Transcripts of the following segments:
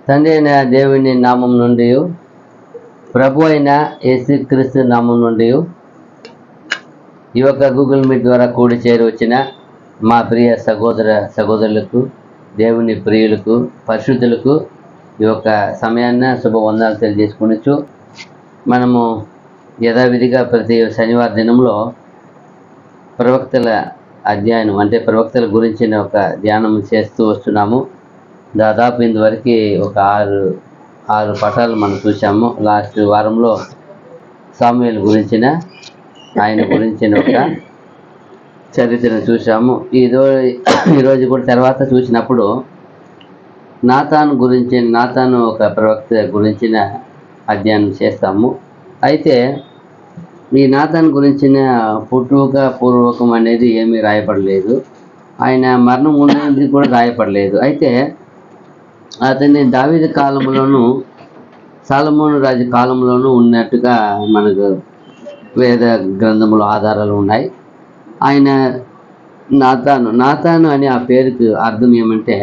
తండ్రి అయిన దేవుని నామం నుండి, ప్రభు అయిన యేసుక్రీస్తు నామం నుండి ఈ యొక్క గూగుల్ మీట్ ద్వారా కూడి చేరి వచ్చిన మా ప్రియ సహోదరులకు, దేవుని ప్రియులకు, పరిశుద్ధులకు ఈ యొక్క సమయాన్ని శుభవందనాలు తెలియజేసుకునొచ్చు. మనము యథావిధిగా ప్రతి శనివార దినంలో ప్రవక్తల అధ్యయనం అంటే ప్రవక్తల గురించిన ఒక ధ్యానం చేస్తూ వస్తున్నాము. దాదాపు ఇంతవరకు ఒక ఆరు పాఠాలు మనం చూసాము. లాస్ట్ వారంలో సాముయేలు గురించిన ఆయన గురించిన ఒక చరిత్రను చూసాము. ఈరోజు కూడా తర్వాత చూసినప్పుడు నాతాను ఒక ప్రవక్త గురించిన అధ్యయనం చేస్తాము. అయితే ఈ నాతాను గురించిన పూర్వకం అనేది ఏమీ రాయపడలేదు. ఆయన మరణం ఉన్నది కూడా రాయపడలేదు. అయితే అతన్ని దావీదు కాలంలోనూ సొలొమోను రాజు కాలంలోనూ ఉన్నట్టుగా మనకు వేద గ్రంథములు ఆధారాలు ఉన్నాయి. ఆయన నాతాను అని ఆ పేరుకు అర్థం ఏమంటే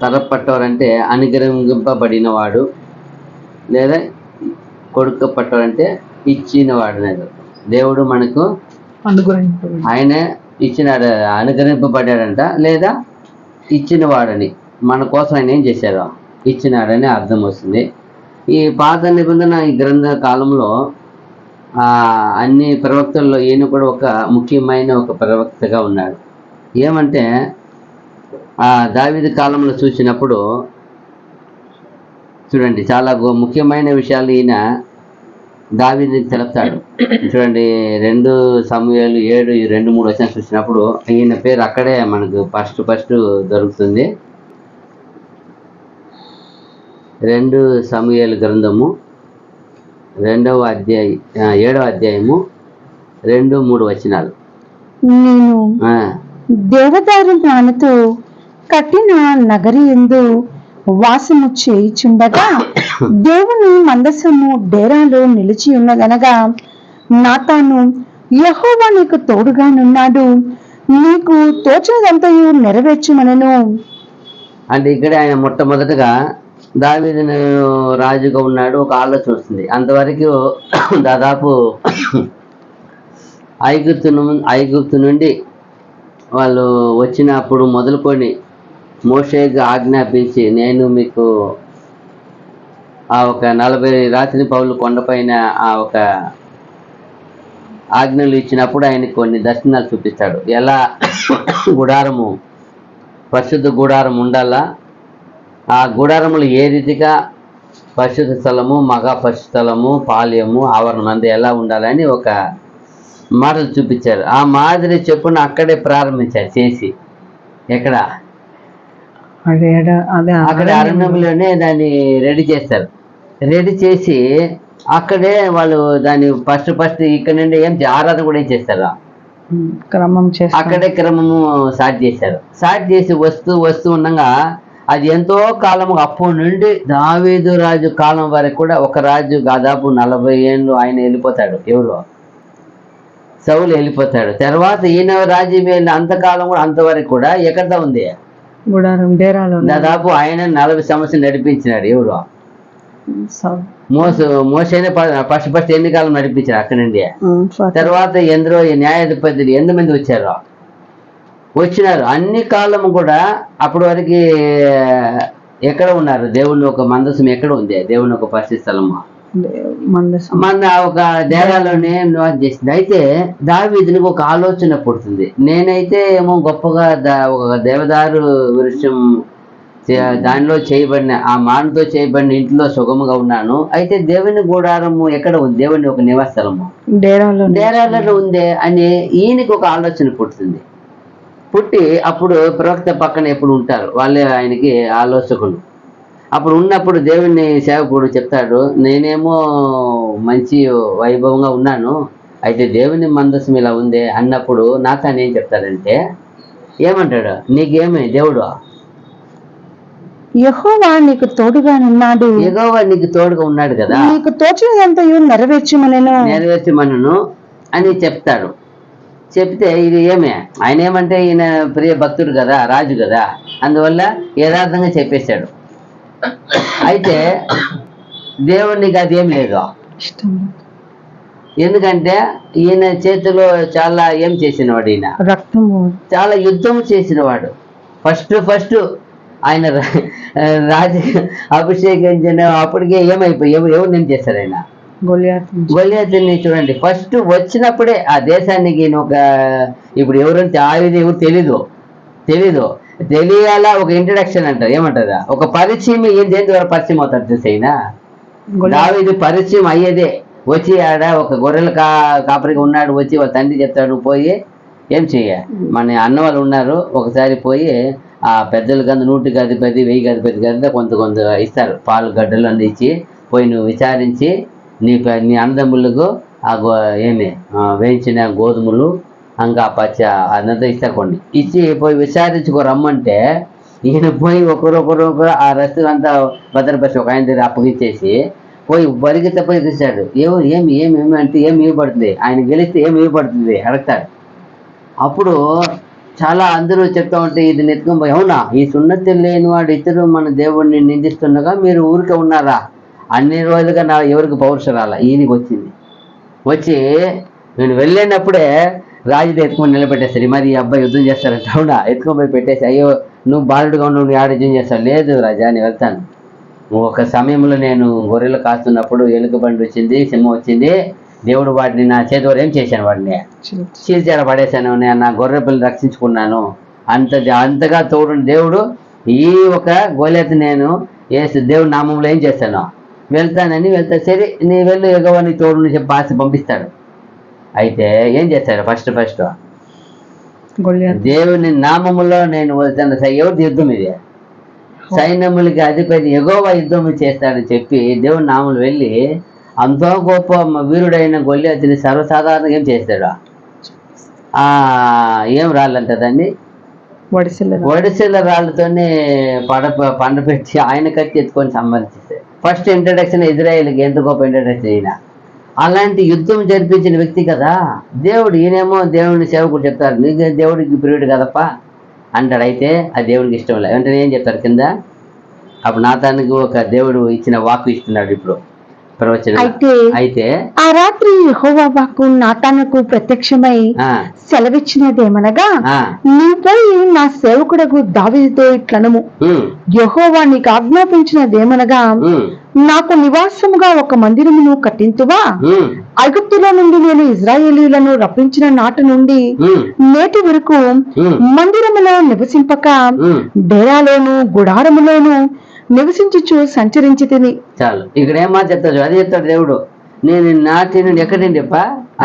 తరపట్టవారంటే అనుగ్రహింపబడినవాడు, లేదా కొడుకపట్టవారంటే ఇచ్చినవాడు. దేవుడు మనకు ఆయన ఇచ్చినాడు, అనుగ్రహింపబడ్డాడంట, లేదా ఇచ్చినవాడని, మన కోసం ఆయన ఏం చేశారో ఇచ్చినాడని అర్థం వస్తుంది. ఈ పాత నిబంధన ఈ గ్రంథ కాలంలో అన్ని ప్రవక్తల్లో ఈయన కూడా ఒక ముఖ్యమైన ఒక ప్రవక్తగా ఉన్నాడు. ఏమంటే దావీదు కాలంలో చూసినప్పుడు చూడండి, చాలా ముఖ్యమైన విషయాలు ఈయన దావీదుకి తెలుపుతాడు. చూడండి, 2 సమూయేలు 7:2-3 వచ్చిన చూసినప్పుడు ఈయన పేరు అక్కడే మనకు ఫస్ట్ దొరుకుతుంది. 2 సమూయేలు గ్రంథము 7వ అధ్యాయము 2-3 వచనాలు. నేను దేవదారు నానుతో కట్టిన నగరి యందు వాసము చేయుచుండగా దేవుని మందసము డేరాలో నిలిచి ఉన్నదనగా నాతాను, యెహోవా నీకు తోడుగానున్నాడు, నీకు తోచినదంతయు నెరవేర్చుమనెను. అంటే ఇక్కడ ఆయన మొట్టమొదటగా దావీదు రాజుగా ఉన్నాడు ఒక ఆలోచన వస్తుంది. అంతవరకు దాదాపు ఐగుప్తు నుండి వాళ్ళు వచ్చినప్పుడు మొదలుకొని మోషేకి ఆజ్ఞాపించి, నేను మీకు ఆ ఒక 40 రాత్రి పౌలు కొండపైన ఆ ఒక ఆజ్ఞలు ఇచ్చినప్పుడు ఆయనకు కొన్ని దర్శనాలు చూపిస్తాడు. ఎలా పరిశుద్ధ గుడారం ఉండాలా, ఆ గుడారములు ఏ రీతిగా పరిశుద్ధ స్థలము, మగా పరిశుద్ధ స్థలము, పాల్యము, ఆవరణం అంతా ఎలా ఉండాలని ఒక మాటలు చూపించారు. ఆ మాదిరి చెప్పున అక్కడే ప్రారంభించారు చేసి. ఎక్కడ? అక్కడ అరణ్యంలోనే దాన్ని రెడీ చేస్తారు. రెడీ చేసి అక్కడే వాళ్ళు దాన్ని ఫస్ట్ ఇక్కడ నుండి ఆరాధన కూడా ఏం చేస్తారు, అక్కడే క్రమము స్టార్ట్ చేశారు. స్టార్ట్ చేసి వస్తూ ఉండగా అది ఎంతో కాలము అప్పటి నుండి దావీదు రాజు కాలం వరకు కూడా ఒక రాజు దాదాపు 40 ఏళ్ళు ఆయన వెళ్ళిపోతాడు. ఎవరు? సౌలు వెళ్ళిపోతాడు. తర్వాత ఈయన రాజ్యం వెళ్ళిన అంతకాలం కూడా అంతవరకు కూడా ఎక్కడ ఉంది? దాదాపు ఆయన 40 సంవత్సరాలు నడిపించినాడు. ఎవరు? మోసేనే ఫస్ట్ ఎన్ని కాలం నడిపించారు అక్కడి నుండి. తర్వాత ఎందరో న్యాయాధిపతులు 8 మంది వచ్చినారు. అన్ని కాలం కూడా అప్పటి వరకు ఎక్కడ ఉన్నారు? దేవుని ఒక మందసం ఎక్కడ ఉంది? దేవుని ఒక పరిశుద్ధ స్థలము మన ఒక దేవాలయంలోనే నివాసం చేసింది. అయితే దావీదునికి ఒక ఆలోచన పుడుతుంది. నేనైతే ఏమో గొప్పగా ఒక దేవదారు వృక్షం దానిలో చేయబడిన ఆ మానతో చేయబడిన ఇంట్లో సుగముగా ఉన్నాను. అయితే దేవుని గుడారము ఎక్కడ ఉంది? దేవుని ఒక నివాస స్థలము డేరాలలో ఉంది అని ఈయనకి ఒక ఆలోచన పుడుతుంది. పుట్టి అప్పుడు ప్రవక్త పక్కన ఎప్పుడు ఉంటారు, వాళ్ళే ఆయనకి ఆలోచకులు. అప్పుడు ఉన్నప్పుడు దేవుని సేవకుడు చెప్తాడు, నేనేమో మంచి వైభవంగా ఉన్నాను, అయితే దేవుని మందసం ఇలా ఉంది అన్నప్పుడు నాతాను ఏం చెప్తాడంటే, ఏమంటాడు? నీకేమి దేవుడు? యెహోవా నీకు తోడుగా ఉన్నాడు. యెహోవా నీకు తోడుగా ఉన్నాడు కదా, నీకు తోచినదంతయు నెరవేర్చుమనెను అని చెప్తాడు. చెప్తే ఇది ఏమే, ఆయన ఏమంటే ఈయన ప్రియ భక్తుడు కదా, రాజు కదా, అందువల్ల యథార్థంగా చెప్పేశాడు. అయితే దేవుడికి అది ఏం లేదు, ఇష్టం ఎందుకంటే ఈయన చేతిలో చాలా ఏం చేసినవాడు, ఈయన రక్తము చాలా యుద్ధం చేసినవాడు. ఫస్ట్ ఆయన రాజు అభిషేకించిన అప్పటికే ఏమైపోయి ఎవరు ఏం చేశారు, ఆయన గొలియాతుని చూడండి. ఫస్ట్ వచ్చినప్పుడే ఆ దేశానికి ఒక ఇప్పుడు ఎవరంటే ఎవరు తెలియాలా, ఒక ఇంట్రడక్షన్ అంటారు, ఏమంటారా, ఒక పరిచయం. దేని ద్వారా పరిచయం అవుతారు చూసైనా, దావీదు పరిచయం అయ్యేదే. వచ్చి ఆడ ఒక గొర్రెల కాపరిగా ఉన్నాడు, వచ్చి వాళ్ళ తండ్రి చెప్తాడు, పోయి ఏం చెయ్య, మన అన్న వాళ్ళు ఉన్నారు, ఒకసారి పోయి ఆ పెద్దలకి 100కి అధిపతి 1000కి అధిపతి కదా కొంత ఇస్తారు, పాలు గడ్డలు అన్ని ఇచ్చి, పోయి నువ్వు విచారించి నీ అన్నదమ్ములకు వేయించిన గోధుమలు ఇంకా పచ్చ అదంతా ఇస్తారు, కొన్ని ఇచ్చి పోయి విచారించుకో రమ్మంటే, ఈయన పోయి ఒకరు ఆ రస్తులు అంతా భద్రపరిచి ఒక ఆయన దగ్గర అప్పగిచ్చేసి పోయి పరిగెత్త పోయి చూశాడు. ఏమి అంటే ఏమి ఇవ్వబడుతుంది, ఆయన గెలిస్తే ఏమి ఇవ్వబడుతుంది అడుగుతాడు. అప్పుడు చాలా అందరూ చెప్తా ఉంటే ఇది నెత్తుకొని పోయి, అవునా ఈ సున్నతి లేని వాడు ఇతరు మన దేవుడిని నిందిస్తుండగా మీరు ఊరికే ఉన్నారా, అన్ని రోజులుగా ఎవరికి పౌరుషం రాలా, ఈయనకి వచ్చి నేను వెళ్ళినప్పుడే రాజుని ఎత్తుకొని నిలబెట్టేస్తాడు. మరి ఈ అబ్బాయి యుద్ధం చేస్తారంట, అవునా ఎత్తుకొని పోయి పెట్టేసి, అయ్యో నువ్వు బాలుడుగా నువ్వు ఆడ యుద్ధం చేస్తావు, లేదు రాజా నేను వెళ్తాను. ఒక సమయంలో నేను గొర్రెలు కాస్తున్నప్పుడు ఎలుక బండి వచ్చింది, సింహం వచ్చింది, దేవుడు వాటిని నా చేతి వరకు ఏం చేశాను, వాడిని చీల్చేర పడేశాను, నేను నా గొర్రె పిల్లలు రక్షించుకున్నాను. అంతగా తోడు దేవుడు ఈ ఒక గోలియాతు నేను దేవుడి నామంలో ఏం చేస్తాను, వెళ్తా సరే నీ వెళ్ళు ఎగవ నీ తోడు చెప్పి ఆశ పంపిస్తాడు. అయితే ఏం చేస్తాడు, ఫస్ట్ దేవుని నామములో నేను వెళ్తాను. ఎవరి యుద్ధం ఇది, సైన్యములకి అధిపతి యెహోవా యుద్ధం చేస్తాడని చెప్పి దేవుని నామములు వెళ్ళి అంతో గొప్ప వీరుడైన గొలియాతుని సర్వసాధారణంగా ఏం చేస్తాడు, ఏం రాళ్ళంట దాన్ని వడిసెల రాళ్ళతోనే పండపెట్టి ఆయన కత్తి ఎత్తుకొని సంబంధించేస్తాడు. ఫస్ట్ ఇంట్రడక్షన్ ఇజ్రాయేల్కి ఎంత గొప్ప ఇంట్రడక్షన్ అయినా, అలాంటి యుద్ధం జరిపించిన వ్యక్తి కదా దేవుడు. ఈయనేమో దేవుడిని సేవకుడు చెప్తారు, నీకు దేవుడికి ప్రియుడు కదప్ప అంటాడు. అయితే ఆ దేవుడికి ఇష్టం లేదు అంటే ఏం చెప్తారు కింద, అప్పుడు నాతానికి ఒక దేవుడు ఇచ్చిన వాక్కు ఇస్తున్నాడు ఇప్పుడు ప్రవచనం. అయితే ఆ రాత్రి యెహోవా వాక్కు నాతానుకు ప్రత్యక్షమై సెలవిచ్చినదేమనగా, నీవు పోయి నా సేవకుడకు దావీదుతో ఇట్లనము, యెహోవా నీకు ఆజ్ఞాపించినదేమనగా, నాకు నివాసముగా ఒక మందిరమును కట్టింతువా, ఐగుప్తులో నుండి నేను ఇజ్రాయేలీయులను రప్పించిన నాటి నుండి నేటి వరకు మందిరములో నివసింపక డేరాలోను గుడారములోను నివసించుచు సంచరించి తిని. చాలు, ఇక్కడ ఏమా చెప్తాడు, అది చెప్తాడు దేవుడు. నేను నాటి నుండి ఎక్కడి నుండి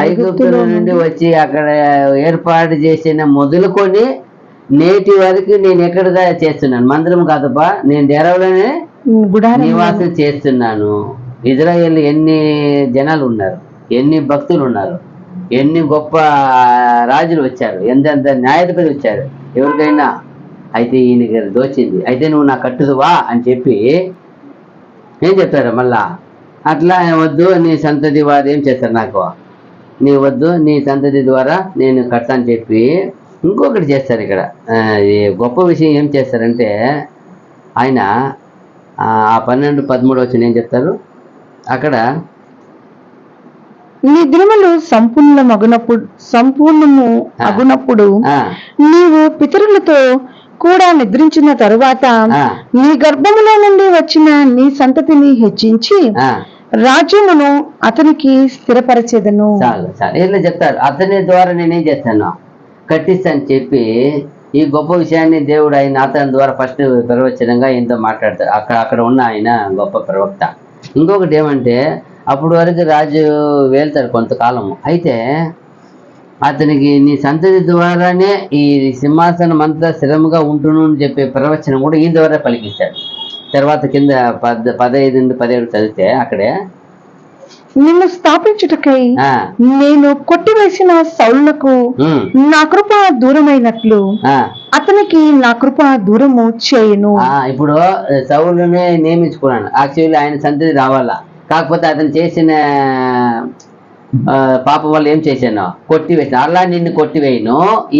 ఐగుప్తుల నుండి వచ్చి అక్కడ ఏర్పాటు చేసిన మొదలుకొని నేటి వరకు నేను ఎక్కడ చేస్తున్నాను, మందిరం కాదప్పా, నేను డేరాలోనే నివాసం చేస్తున్నాను. ఇజ్రాయేల్ ఎన్ని జనాలు ఉన్నారు, ఎన్ని భక్తులు ఉన్నారు, ఎన్ని గొప్ప రాజులు వచ్చారు, ఎంత న్యాయాధిపతి వచ్చారు ఎవరికైనా. అయితే ఈయనకి దోచింది, అయితే నువ్వు నా కట్టుదువా అని చెప్పి ఏం చెప్తారు మళ్ళా, అట్లా వద్దు నీ సంతతి వారు ఏం చేస్తారు, నాకు నీ వద్దు నీ సంతతి ద్వారా నేను కడతా అని చెప్పి ఇంకొకటి చేస్తారు. ఇక్కడ గొప్ప విషయం ఏం చేస్తారంటే, ఆయన ఆ 12-13 వచ్చి ఏం చెప్తారు అక్కడ, నీ దినములు సంపూర్ణము అగునప్పుడు నీవు పితరులతో కూడా నిద్రించిన తరువాత నీ గర్భములో నుండి వచ్చిన నీ సంతతిని హెచ్చించి రాజ్యమును అతనికి స్థిరపరచేదను. చాలు ఇట్లా చెప్తారు, అతని ద్వారా నేనేం చేస్తాను, కట్టిస్తాను చెప్పి ఈ గొప్ప విషయాన్ని దేవుడు ఆయన అతని ద్వారా ఫస్ట్ ప్రవచనంగా ఆయనతో మాట్లాడతారు. అక్కడ ఉన్న ఆయన గొప్ప ప్రవక్త. ఇంకొకటి ఏమంటే, అప్పుడు వరకు రాజు వెళ్తాడు కొంతకాలము. అయితే అతనికి నీ సంతతి ద్వారానే ఈ సింహాసనం అంతా స్థిరముగా ఉంటును అని చెప్పే ప్రవచనం కూడా ఈ ద్వారా పలికిస్తాడు. తర్వాత కింద 15-17 చదివితే అక్కడే, నిన్ను స్థాపించుటకై నేను కొట్టివేసిన సౌలునకు నా కృప దూరమైనట్లు అతనికి నా కృప దూరము చేయను. ఇప్పుడు సౌలునే నియమించుకున్నాను, యాక్చువల్లీ ఆయన సంతతి రావాలా, కాకపోతే అతను చేసిన పాపం వల్ల ఏం చేశాను, కొట్టివేసాను. అలా నిన్ను కొట్టివేయను,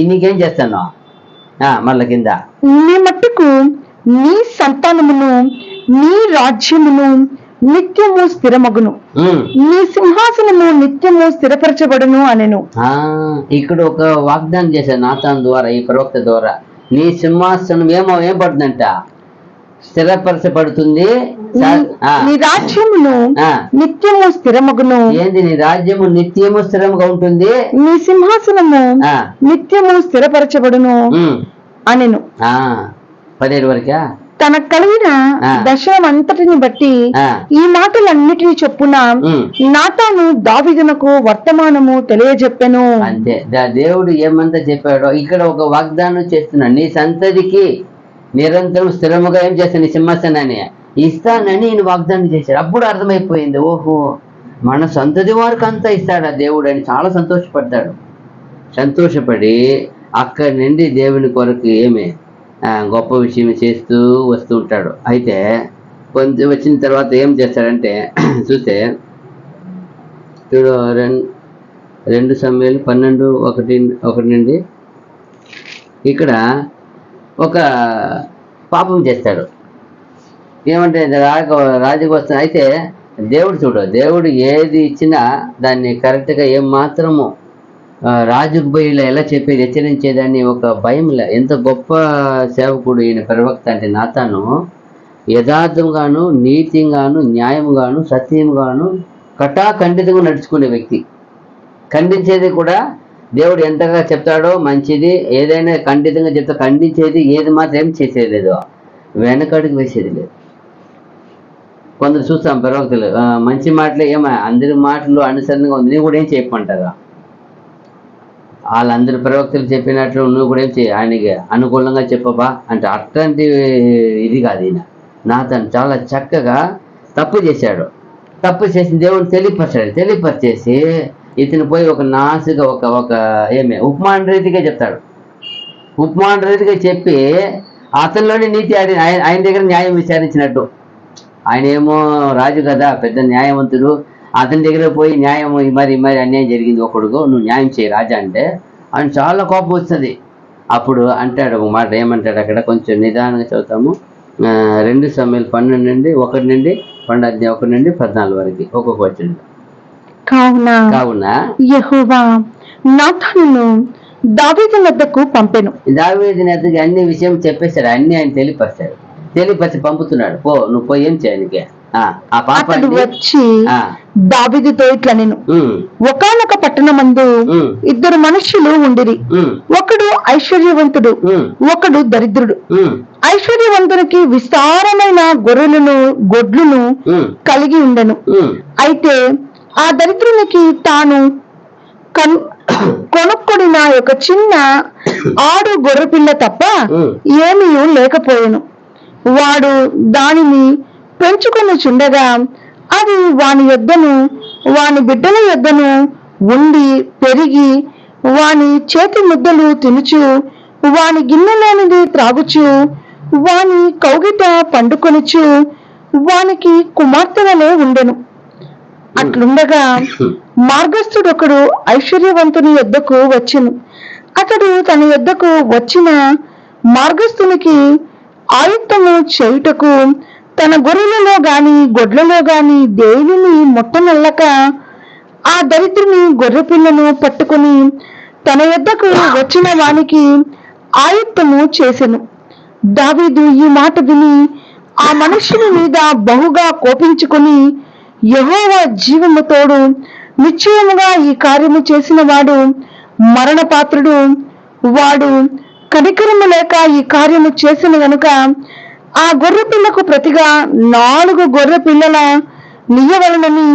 నీకేం చేస్తాను మళ్ళా కింద, నీ మట్టుకు నీ సంతానమును నీ రాజ్యమును నిత్యము స్థిరమగును, నీ సింహాసనము నిత్యము స్థిరపరచబడును అనెను. ఇక్కడ ఒక వాగ్దానం చేశాను నాతాన్ ద్వారా, ఈ ప్రవక్త ద్వారా. నీ సింహాసనం ఏం పడుతుందంట, స్థిరపరచబడుతుంది. నీ రాజ్యమును నిత్యము స్థిరమగును. ఏంది నీ రాజ్యము నిత్యము స్థిరముగా ఉంటుంది, నీ సింహాసనము నిత్యము స్థిరపరచబడును అనెను. 17 వరకా. తన కలిగిన దశమంతటిని బట్టి ఈ మాటలన్నిటిని చొప్పున నాతాను దావీదునకు వర్తమానము తెలియజెప్పెను. అంతే, దేవుడు ఏమంతా చెప్పాడో ఇక్కడ ఒక వాగ్దానం చేస్తున్నాడు. నీ సంతతికి నిరంతరం స్థిరముగా ఏం చేస్తాను, నీ సింహాసనాన్ని ఇస్తానని నేను వాగ్దానం చేశాడు. అప్పుడు అర్థమైపోయింది, ఓహో మన సంతతి వారికి అంతా ఇస్తాడా దేవుడు అని చాలా సంతోషపడతాడు. సంతోషపడి అక్కడి నుండి దేవుని కొరకు ఏమే గొప్ప విషయం చేస్తూ వస్తూ ఉంటాడు. అయితే కొంచెం వచ్చిన తర్వాత ఏం చేస్తాడంటే చూస్తే చూడు, 2 సమయాలు 12:1 నుండి ఇక్కడ ఒక పాపం చేస్తాడు. ఏమంటే రాజుకు వస్తాడు. అయితే దేవుడు ఏది ఇచ్చినా దాన్ని కరెక్ట్గా ఏం మాత్రము రాజుకు పోయి ఎలా చెప్పేది, హెచ్చరించేదాన్ని ఒక భయంలే. ఎంత గొప్ప సేవకుడు ఈయన ప్రవక్త అంటే నాతాను. యథార్థంగాను, నీతిగాను, న్యాయంగాను, సత్యంగాను కటాఖండితంగా నడుచుకునే వ్యక్తి. ఖండించేది కూడా దేవుడు ఎంతగా చెప్తాడో మంచిది, ఏదైనా ఖండితంగా చెప్తా ఖండించేది, ఏది మాత్రం ఏం చేసేది లేదు, వెనకడుగు వేసేది లేదు. కొందరు చూస్తాం ప్రవక్తలు మంచి మాటలు అందరి మాటలు అనుసరణగా ఉంది, నేను కూడా ఏం చెప్పమంటారా, వాళ్ళందరి ప్రవక్తలు చెప్పినట్లు నువ్వు కూడా ఏం చేయి, ఆయనకి అనుకూలంగా చెప్పబా అంటే అట్లాంటి ఇది కాదు. ఈయన నాతను చాలా చక్కగా తప్పు చేశాడు. తప్పు చేసిన దేవుని తెలియపరిచేసి ఇతను పోయి ఒక నాసుగా ఒక ఉపమాన రీతిగా చెప్తాడు. ఉపమాన రీతిగా చెప్పి అతనిలోని నీతి ఆయన దగ్గర న్యాయం విచారించినట్టు. ఆయన ఏమో రాజు కదా, పెద్ద న్యాయవంతుడు, అతని దగ్గర పోయి న్యాయం మరి అన్యాయం జరిగింది ఒకడుగో, నువ్వు న్యాయం చేయి రాజా అంటే ఆయన చాలా కోపం వస్తుంది. అప్పుడు అంటాడు ఒక మాట, ఏమంటాడు అక్కడ, కొంచెం నిదానంగా చదువుతాము. 2 సమయాలు 12 నుండి 1 నుండి 14 వరకు ఒక్కొక్క వచ్చింది. కావున యెహోవా నాతానును దావీదు వద్దకు పంపెను. దావీదు వద్దకు అన్ని విషయం చెప్పేశాడు, అన్ని ఆయన తెలియపరిచి పంపుతున్నాడు. నువ్వు పోయి ఏం చేయడానికి. అతడు వచ్చి దావీదుతో ఇట్లనెను, ఒకానొక పట్టణమందు 2 మనుష్యులు ఉండిరి, ఒకడు ఐశ్వర్యవంతుడు, ఒకడు దరిద్రుడు. ఐశ్వర్యవంతునికి విస్తారమైన గొడ్లను కలిగి ఉండెను. అయితే ఆ దరిద్రునికి తాను కొనుక్కొడిన ఒక చిన్న ఆడు గొర్రెపిల్ల తప్ప ఏమీ లేకపోయెను. వాడు దానిని పెంచుకొని చుండగా అది వాని యొద్దను వాని బిడ్డల యొద్దను ఉండి పెరిగి వాని చేతి ముద్దలు తినుచు వాని గిన్నెలోనిది త్రాగుచు వాని కౌగిట పండుకొనుచు వానికి కుమార్తెలనే ఉండెను. అట్లుండగా మార్గస్థుడొకడు ఐశ్వర్యవంతుని యొద్దకు వచ్చెను. అతడు తన యొద్దకు వచ్చిన మార్గస్థునికి ఆయుత్తము చేయుటకు తన గొర్రెలలో గాని గొడ్లలో గాని దేనిని ముట్టనల్లక ఆ దరిద్రుని గొర్రెపిల్లను పట్టుకుని తన యొద్దకు వచ్చిన వానికి ఆయుత్తము చేసెను. దావీదు ఈ మాట విని ఆ మనుష్యుని మీద బహుగా కోపించుకొని, యెహోవా జీవము తోడు, నిశ్చయముగా ఈ కార్యము చేసిన వాడు మరణపాత్రుడు, వాడు కనికరము లేక ఈ కార్యము చేసిన గనుక ఆ గొర్రె పిల్లకు ప్రతిగా 4 గొర్రె పిల్లల నియ్యవలనని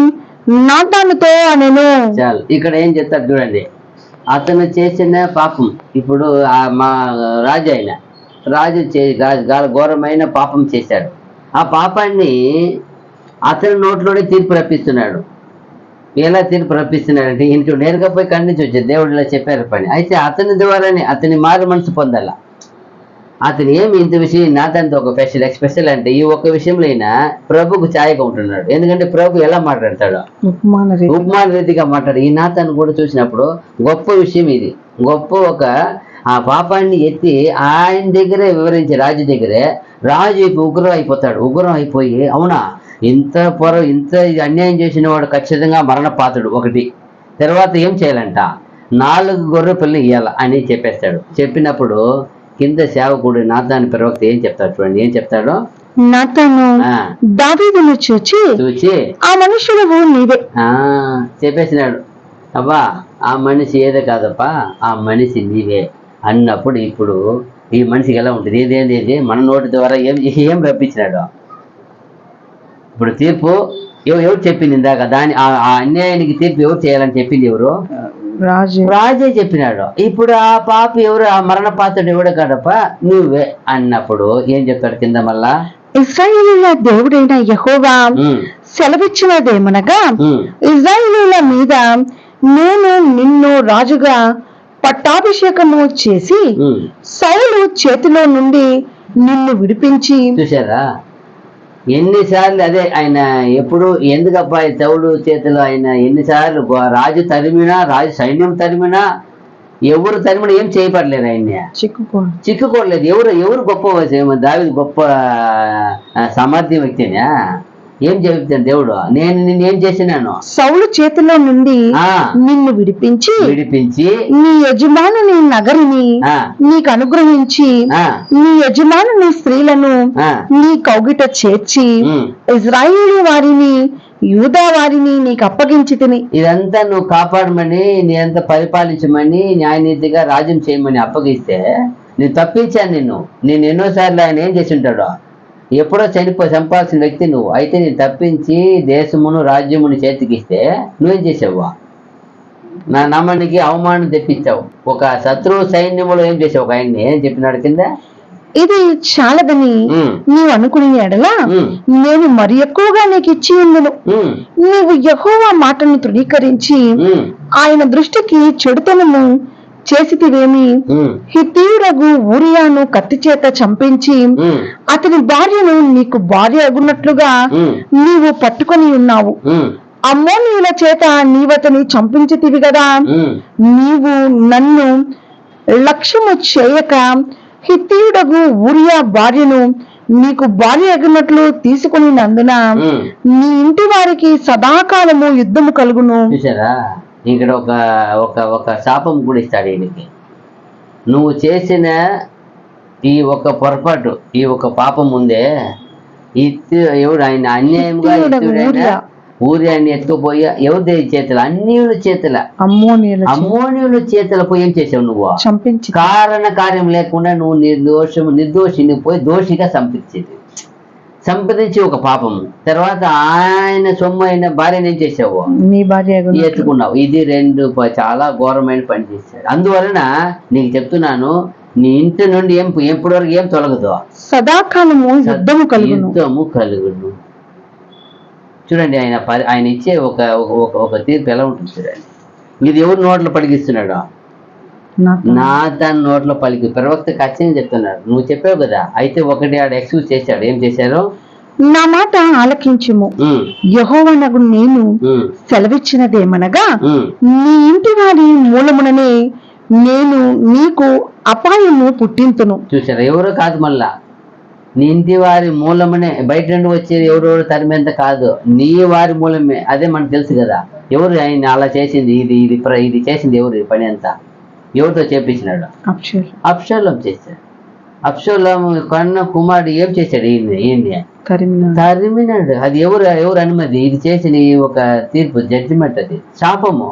నాతానుతో అనెను. చాలు, ఇక్కడ ఏం చెప్తారు చూడండి. అతను చేసిన పాపం, ఇప్పుడు మా రాజు ఘోరమైన పాపం చేశాడు. ఆ పాపాన్ని అతని నోట్లోనే తీర్పు రప్పిస్తున్నాడు. ఎలా తీర్పు రప్పిస్తున్నాడంటే ఇంట్లో నేరుగా పోయి ఖండించవచ్చు, దేవుడు ఇలా చెప్పారు పని. అయితే అతని ద్వారానే అతని మారు మనసు పొందాల. అతను ఏమి ఇంత విషయం నాతంత ఒక స్పెషల్ అంటే ఈ ఒక్క విషయంలో అయినా ప్రభుకు ఛాయగా ఉంటున్నాడు. ఎందుకంటే ప్రభు ఎలా మాట్లాడతాడు, ఉపమాన రీతిగా మాట్లాడు. ఈ నాతాన్ని కూడా చూసినప్పుడు గొప్ప విషయం ఇది. గొప్ప ఒక ఆ పాపాన్ని ఎత్తి ఆయన దగ్గరే వివరించి రాజు దగ్గరే, రాజు ఉగ్రం అయిపోతాడు. ఉగ్రం అయిపోయి అవునా ఇంత అన్యాయం చేసిన వాడు ఖచ్చితంగా మరణపాత్రుడు ఒకటి, తర్వాత ఏం చేయాలంట 4 గొర్రె పిల్లలు ఇవ్వాల అని చెప్పేస్తాడు. చెప్పినప్పుడు కింద సేవకుడు నాతాను ప్రవక్త ఏం చెప్తాడు చూడండి, ఏం చెప్తాడు, నాతాను దావీదును చూచి ఆ మనుషులు నీవే చెప్పేసినాడు. అబ్బా ఆ మనిషి ఏదే కాదప్పా, ఆ మనిషి నీవే అన్నప్పుడు ఇప్పుడు ఈ మనిషికి ఎలా ఉంటుంది, ఏదేది మన నోటి ద్వారా ఏం రప్పించినాడు. ఇప్పుడు తీర్పు ఎవరు చెప్పింది ఇందాక, దాని ఆ అన్యాయానికి తీర్పు ఎవరు చేయాలని చెప్పింది ఎవరు, రాజే చెప్పినాడు. ఇప్పుడు ఆ పాప ఎవరు, ఆ మరణ పాత్రుడు ఎవడు కాదప్ప నువ్వే అన్నప్పుడు ఏం చెప్తాడు కింద మళ్ళా, ఇశ్రాయేలీయుల దేవుడైన యెహోవా సెలవిచ్చినదేమనగా ఇశ్రాయేలీయుల మీద నేను నిన్ను రాజుగా పట్టాభిషేకము చేసి సౌలు చేతిలో నుండి నిన్ను విడిపించి. చూసారా ఎన్నిసార్లు, అదే ఆయన ఎప్పుడు ఎందుకబ్బా సౌలు చేతిలో ఆయన ఎన్నిసార్లు రాజు తరిమినా, రాజు సైన్యం తరిమినా, ఎవరు తరిమినా ఏం చేయబడలేదు, ఆయన చిక్కుకోలేదు. ఎవరు గొప్ప దావీదు గొప్ప సామర్థ్యం వ్యక్తినా, ఏం చెప్తాను దేవుడు, నేను నిన్నేం చేసినాను, సౌలు చేతిలో నుండి నిన్ను విడిపించి నీ యజమానుని నగరిని నీకు అనుగ్రహించి నీ యజమానుని స్త్రీలను నీ కౌగిట చేర్చి ఇశ్రాయేలు వారిని యూదా వారిని నీకు అప్పగించి తిని. ఇదంతా నువ్వు కాపాడమని, నీ అంతా పరిపాలించమని, న్యాయనీతిగా రాజ్యం చేయమని అప్పగిస్తే నేను తప్పించాను నేను ఎన్నోసార్లు ఆయన ఏం చేసి ఉంటాడో, ఎప్పుడో చంపాల్సిన వ్యక్తి నువ్వు. అయితే నేను తప్పించి దేశమును రాజ్యమును చేతికిస్తే నువ్వేం చేసావు, నా నమ్మనికి అవమానం తెప్పించావు. ఒక శత్రువు సైన్యములో ఏం చేసావు, ఒక ఆయన్ని ఏం చెప్పినాడు కింద, ఇది చాలదని నీవు అనుకునే ఎడలా నేను మరి ఎక్కువగా నీకు ఇచ్చి ఉందును. నీవు యెహోవా మాటను తృణీకరించి ఆయన దృష్టికి చెడుతనము చేసితివేమి, హిత్తీయుడగు ఊరియాను కత్తి చేత చంపించి అతని భార్యను నీకు భార్య అగున్నట్లుగా నీవు పట్టుకొని ఉన్నావు. అమ్మోనీయుల చేత నీవతని చంపించితివి కదా. నీవు నన్ను లక్ష్యము చేయక హిత్తీయుడగు ఊరియా భార్యను నీకు భార్య అగినట్లు తీసుకుని నందున నీ ఇంటి వారికి సదాకాలము యుద్ధము కలుగును. ఇక్కడ ఒక శాపం కూడా ఇస్తాడు ఈయనకి. నువ్వు చేసిన ఈ ఒక పొరపాటు, ఈ ఒక పాపం ఉందే, ఎవడు ఆయన అన్యాయంగా ఊరియాన్ని ఎత్తుకుపోయి ఎవరి చేతుల, అన్యుల చేతుల, అమ్మోనియుల చేతుల పోయి ఏం చేసావు నువ్వు, చంపించి కారణ కార్యం లేకుండా నువ్వు నిర్దోషిని పోయి దోషిగా సంపాదించి ఒక పాపము. తర్వాత ఆయన సొమ్ము అయిన భార్యను ఏం చేసావు, నీ భార్య ఎత్తుకున్నావు. ఇది చాలా ఘోరమైన పని చేశాడు. అందువలన నీకు చెప్తున్నాను, నీ ఇంటి నుండి ఎప్పటి వరకు ఏం తొలగదు, సదాకాలము యుద్ధము కలుగును. చూడండి ఆయన ఇచ్చే ఒక తీర్పు ఎలా ఉంటుంది చూడండి. ఇది ఎవరు నోట్లో పలికిస్తున్నాడు, నాతాను నోట్లో పలికి. ప్రవక్త ఖచ్చితంగా చెప్తున్నాడు, నువ్వు చెప్పావు కదా. అయితే ఒకటి ఆడ ఎక్స్క్యూజ్ చేశాడు, ఏం చేశారు, నా మాట ఆలకించుము, యెహోవానగు నేను సెలవిచ్చినదేమనగా నీ ఇంటి వారి మూలముననే నేను నీకు అపాయము పుట్టింతును. చూసారా, ఎవరో కాదు, మళ్ళా నీ ఇంటి వారి మూలమనే, బయట నుండి వచ్చేది ఎవరెవరు తరిమేంత కాదు, నీ వారి మూలమే. అదే మనకు తెలుసు కదా, ఎవరు ఆయన అలా చేసింది, ఇది చేసింది ఎవరు, పని అంతా ఎవరితో చేపించినాడు, అబ్షాలోం చేశాడు. అబ్షాలోం కన్న కుమారుడు ఏం చేశాడు, ఈయన్ని తరిమినాడు. అది ఎవరు అనుమతి, ఇది చేసిన ఒక తీర్పు, జడ్జిమెంట్, అది శాపము,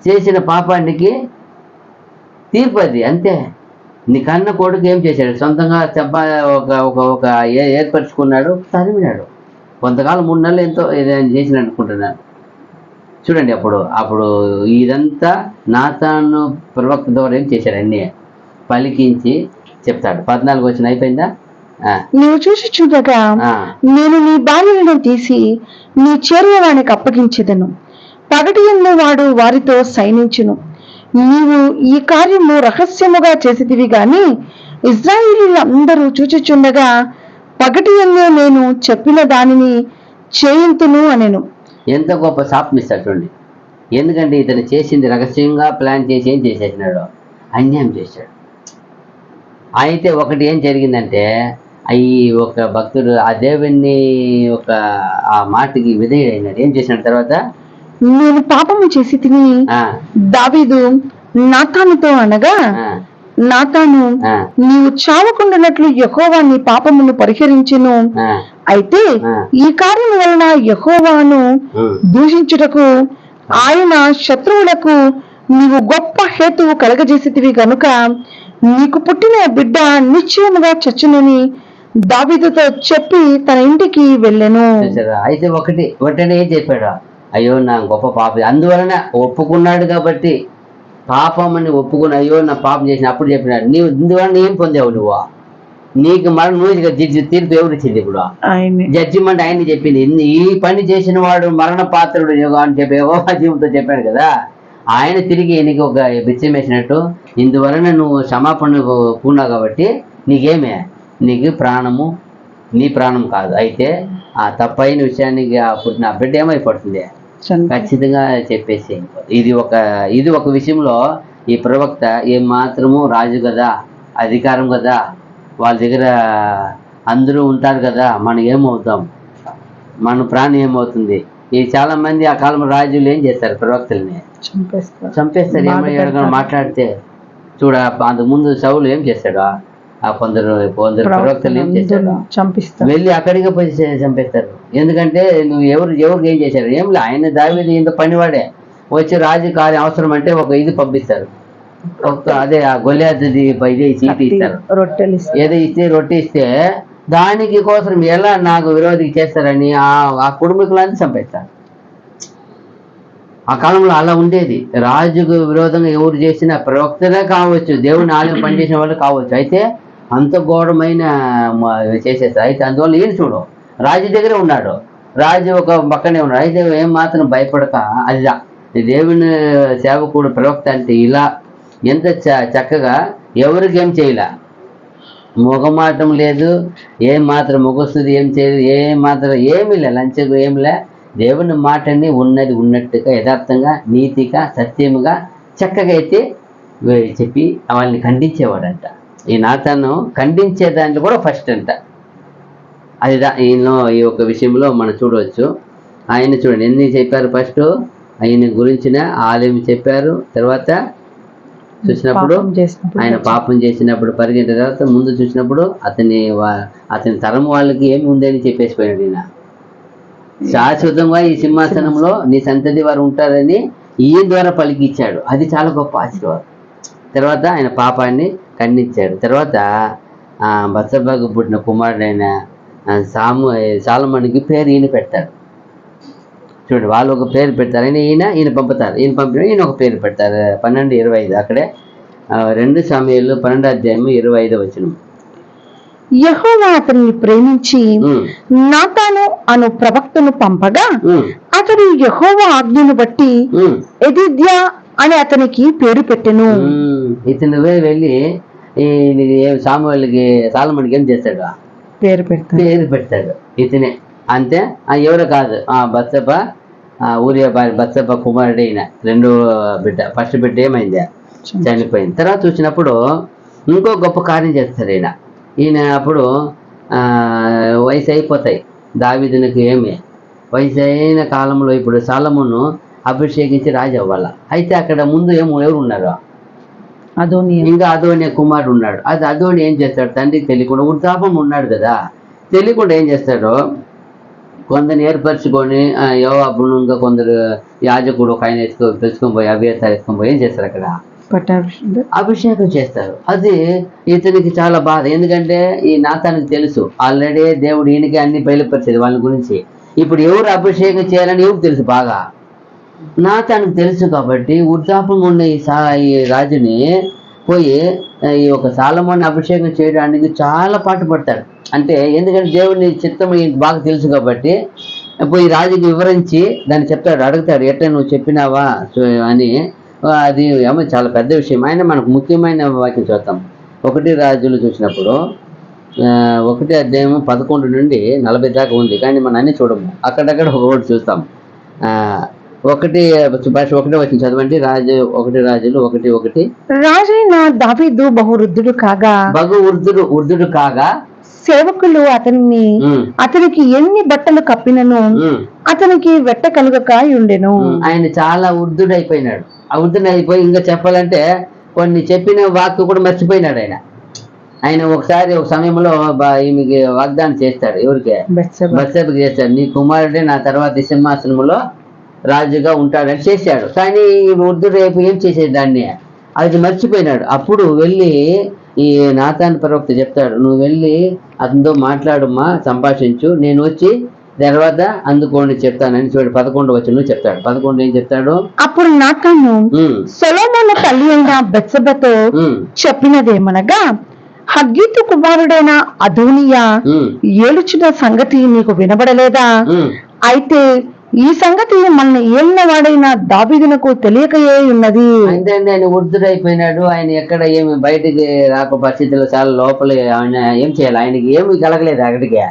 చేసిన పాపానికి తీర్పు అది, అంతే. నీ కన్న కొడుకు ఏం చేశాడు, సొంతంగా ఒక ఏర్పరచుకున్నాడు, తరిమినాడు. కొంతకాలం 3 నెలలు ఎంతో ఏదైనా చేసిన అనుకుంటున్నాను. చూడండి, అప్పుడు ఇదంతా నాతాను ప్రవక్త ద్వారా ఏం చేశాడు, అన్నీ పలికించి చెప్తాడు. 14 వచ్చిన అయిపోయిందా, నువ్వు చూసి చూడగా నేను నీ భార్యలను తీసి నీ చేరువానికి అప్పగించెదను, పగటి యందు వాడు వారితో సైనించును. నీవు ఈ కార్యము రహస్యముగా చేసితివి గాని ఇశ్రాయేలీయులందరూ చూచుచుండగా పగటి యందు నేను చెప్పిన దానిని చేయింతును అనెను. ఎంత గొప్ప శాపం ఇస్తాడు చూడండి. ఎందుకంటే ఇతను చేసింది రహస్యంగా ప్లాన్ చేసి ఏం చేసేసినాడు, అన్యాయం చేశాడు. అయితే ఒకటి ఏం జరిగిందంటే, ఒక భక్తుడు ఆ దేవుణ్ణి ఆ మాటకి విధేయుడైనాడు. ఏం చేసినాడు తర్వాత, నేను పాపము చేసి తిని దావీదు నాతానుతో అనగా, నాతాను నీవు చావకుండానట్లు యెహోవా నీ పాపమును పరిహరించును. అయితే ఈ కార్యం వలన యెహోవాను దూషించుటకు ఆయన శత్రువులకు నీవు గొప్ప హేతువు కలగజేసితివి గనుక నీకు పుట్టిన బిడ్డ నిశ్చయముగా చచ్చునని దావీదుతో చెప్పి తన ఇంటికి వెళ్ళెను. అయితే ఒకటే ఏం చెప్పాడు, అయ్యో నా గొప్ప పాపం, అందువలన ఒప్పుకున్నాడు కాబట్టి పాపం అని ఒప్పుకుని అయ్యో నా పాపం చేసిన అప్పుడు చెప్పినాడు. నీవు ఇందువలన ఏం పొందావు, నువ్వు నీకు మరణం నువ్వు తీర్పు ఎవరు ఇచ్చింది, ఇప్పుడు జడ్జిమెంట్ ఆయన చెప్పింది. ఈ పని చేసిన వాడు మరణ పాత్రుడు అని చెప్పి యెహోవా జీవంతో చెప్పాడు కదా. ఆయన తిరిగి నీకు ఒక బిచ్చం వేసినట్టు ఇందువలన నువ్వు క్షమాపణ పూర్ణావు కాబట్టి నీకేమే, నీకు ప్రాణము నీ ప్రాణం కాదు. అయితే ఆ తప్పైన విషయానికి పుట్టిన బిడ్డ ఏమైపోతుంది, ఖచ్చితంగా చెప్పేసి. ఇది ఒక విషయంలో ఈ ప్రవక్త ఏమాత్రము రాజు కదా, అధికారం కదా, వాళ్ళ దగ్గర అందరూ ఉంటారు కదా, మనం ఏమవుతాం, మన ప్రాణం ఏమవుతుంది. ఈ చాలా మంది ఆ కాలం రాజులు ఏం చేస్తారు, ప్రవక్తల్ని చంపేస్తారు. ఏమైనా మాట్లాడితే చూడ, అంతకుముందు సౌలు ఏం చేస్తాడు, కొందరు ప్రవక్తలు ఏం చేస్తాడు, వెళ్ళి అక్కడికి పోయి చంపేస్తారు. ఎందుకంటే నువ్వు ఎవరికి ఏం చేశారు, ఏం లే, ఆయన దావీదు ఇంత పనివాడే, వచ్చి రాజు కార్యం అవసరం అంటే ఒక ఇది పంపిస్తారు, అదే ఆ గొల్లియాతుది ఇదే చీటి ఇస్తారు, ఏదో ఇస్తే రొట్టె ఇస్తే దానికి కోసం ఎలా నాకు విరోధికి చేస్తారని ఆ కుటుంబీకులంతా చంపేస్తారు. ఆ కాలంలో అలా ఉండేది. రాజుకు విరోధంగా ఎవరు చేసిన ప్రవక్తలే కావచ్చు, దేవుని ఆలయం పనిచేసిన వాళ్ళు కావచ్చు, అయితే అంత ఘోరమైన చేసేస్తారు. అయితే అందువల్ల ఈయన చూడు, రాజు దగ్గరే ఉన్నాడు, రాజు ఒక పక్కనే ఉన్నాడు, అయితే ఏం మాత్రం భయపడక అదిదా దేవుని సేవకుడు ప్రవక్త అంటే ఇలా ఎంత చక్కగా ఎవరికి ఏం చేయలే, మొగమాటం లేదు, ఏం మాత్రం మొగస్తుంది ఏం చేయలేదు, ఏమీ లే, లంచకు ఏమి లే, దేవుని మాటని ఉన్నది ఉన్నట్టుగా యథార్థంగా నీతిగా సత్యముగా చక్కగా అయితే చెప్పి వాళ్ళని ఖండించేవాడంట. ఈ నాతాను ఖండించే దాంట్లో కూడా ఫస్ట్ అంట. అదిదా ఈయన ఈ ఒక విషయంలో మనం చూడవచ్చు. ఆయన చూడండి ఎన్ని చెప్పారు, ఫస్ట్ ఆయన గురించిన ఆలయం చెప్పారు, తర్వాత చూసినప్పుడు ఆయన పాపం చేసినప్పుడు పరిగెత్తిన తర్వాత ముందు చూసినప్పుడు అతని తరం వాళ్ళకి ఏమి ఉందని చెప్పేసిపోయాడు. ఈయన శాశ్వతంగా ఈ సింహాసనంలో నీ సంతతి వారు ఉంటారని ఈయన ద్వారా పలికిచ్చాడు. అది చాలా గొప్ప ఆశీర్వాదం. తర్వాత ఆయన పాపాన్ని ఖండించాడు. తర్వాత బత్సెబాకు పుట్టిన కుమారుడైన సాలొమోనుకి పేరు ఈయన పెడతాడు. చూడండి, వాళ్ళు ఒక పేరు పెడతారు, ఈయన పంపుతారు, ఈయన ఒక పేరు పెడతారు. 12:25 అక్కడే 2 సమూయేలు 12:25 యెహోవా అతన్ని ప్రేమించి నాతాను అను ప్రవక్తను పంపగా అతడు యెహోవా ఆజ్ఞను బట్టి ఎదిద్యా అని అతనికి పేరు పెట్టెను. ఇతను వెళ్ళి సాలొమోనుకి ఏం చేస్తాడు, పేరు పెడతాడు. ఇతనే అంతే, ఎవరు కాదు, బత్సెబ ఊరియా భార్య బత్సెబ కుమారుడైన రెండో బిడ్డ. ఫస్ట్ బిడ్డ ఏమైంది, చనిపోయింది. తర్వాత చూసినప్పుడు ఇంకో గొప్ప కార్యం చేస్తారు ఈయన అప్పుడు వయసు అయిపోతాయి దావీదునికి. వయసు అయిన కాలంలో ఇప్పుడు సొలొమోను అభిషేకించి రాజు అవ్వాల. అయితే అక్కడ ముందు ఎవరు ఉన్నారు, అదోని కుమారుడు ఉన్నాడు. అదోని ఏం చేస్తాడు, తండ్రికి తెలియకుండా వృద్ధాపం ఉన్నాడు కదా, తెలియకుండా ఏం చేస్తాడు, కొందరిని ఏర్పరచుకొని యోవాబును ఇంకా కొందరు యాజకుడు ఒక ఆయన తెలుసుకొని పోయి అభియతారు ఎత్తుకొని పోయి ఏం చేస్తారు, అక్కడ అభిషేకం చేస్తారు. అది ఇతనికి చాలా బాధ. ఎందుకంటే ఈ నాతానికి తెలుసు ఆల్రెడీ దేవుడు ఈయనకి అన్ని బయలుపరిచేది వాళ్ళ గురించి. ఇప్పుడు ఎవరు అభిషేకం చేయాలని ఎవరు తెలుసు, బాగా నాతానికి తెలుసు. కాబట్టి వృద్ధాపం ఉన్న ఈ రాజుని పోయి ఈ ఒక సొలొమోను అభిషేకం చేయడానికి చాలా పాటుపడతాడు. అంటే ఎందుకంటే దేవుని చిత్తం బాగా తెలుసు కాబట్టి పోయి రాజుకి వివరించి దాన్ని చెప్తాడు, అడుగుతాడు, ఎట్లా నువ్వు చెప్పినావా అని. అది ఏమో చాలా పెద్ద విషయం. ఆయన మనకు ముఖ్యమైన వాక్యం చూద్దాం. ఒకటి రాజులు చూసినప్పుడు 1 అధ్యాయం 11 నుండి 40 దాకా ఉంది, కానీ మనం అన్ని చూడము, అక్కడక్కడ ఒకటి చూస్తాం. 1 వచ్చిన చదవండి. 1 రాజులు 1:1. రాజైన దావీదు వృద్ధుడు కాగా సేవకులు అతనికి ఎన్ని బట్టలు కప్పినను అతనికి వెట్ట కలుగక ఉండెను. ఆయన చాలా వృద్ధుడైపోయినాడు. వృద్ధుడైపోయి ఇంకా చెప్పాలంటే కొన్ని చెప్పిన వాక్కు కూడా మర్చిపోయినాడు. ఆయన ఒకసారి ఒక సమయంలో ఈమెకి వాగ్దానం చేస్తాడు. ఎవరికి? బత్షెబకి చేస్తాడు. నీ కుమారుడే నా తర్వాత సింహాసనములో రాజుగా ఉంటాడని చేశాడు. కానీ వృద్ధుడు ఏం చేసేది దాన్ని, అది మర్చిపోయినాడు. అప్పుడు వెళ్ళి ఈ నాతాన్ ప్రవక్త చెప్తాడు, నువ్వు వెళ్ళి అతనితో మాట్లాడమ్మా, సంభాషించు, నేను వచ్చి తర్వాత అందుకోండి చెప్తానని. చూడండి 11 వచనంలో చెప్తాడు. 11 ఏం చెప్తాడు? అప్పుడు నాతాను సొలొమోను తల్లి అయిన బత్షెబతో చెప్పినదేమనగా, హగ్గీతు కుమారుడైన అదోనియా ఏలుచున్న సంగతి నీకు వినబడలేదా? అయితే ఈ సంగతి మన ఏలిన వాడైన దావీదునకు తెలియకయే ఉన్నది. అంటే ఆయన వృద్ధుడైపోయినాడు. ఆయన ఎక్కడ ఏమి బయటికి రాక పరిస్థితుల్లో చాలా లోపల ఆయన ఏం చేయాలి, ఆయనకి ఏమి కలగలేదు, అక్కడికి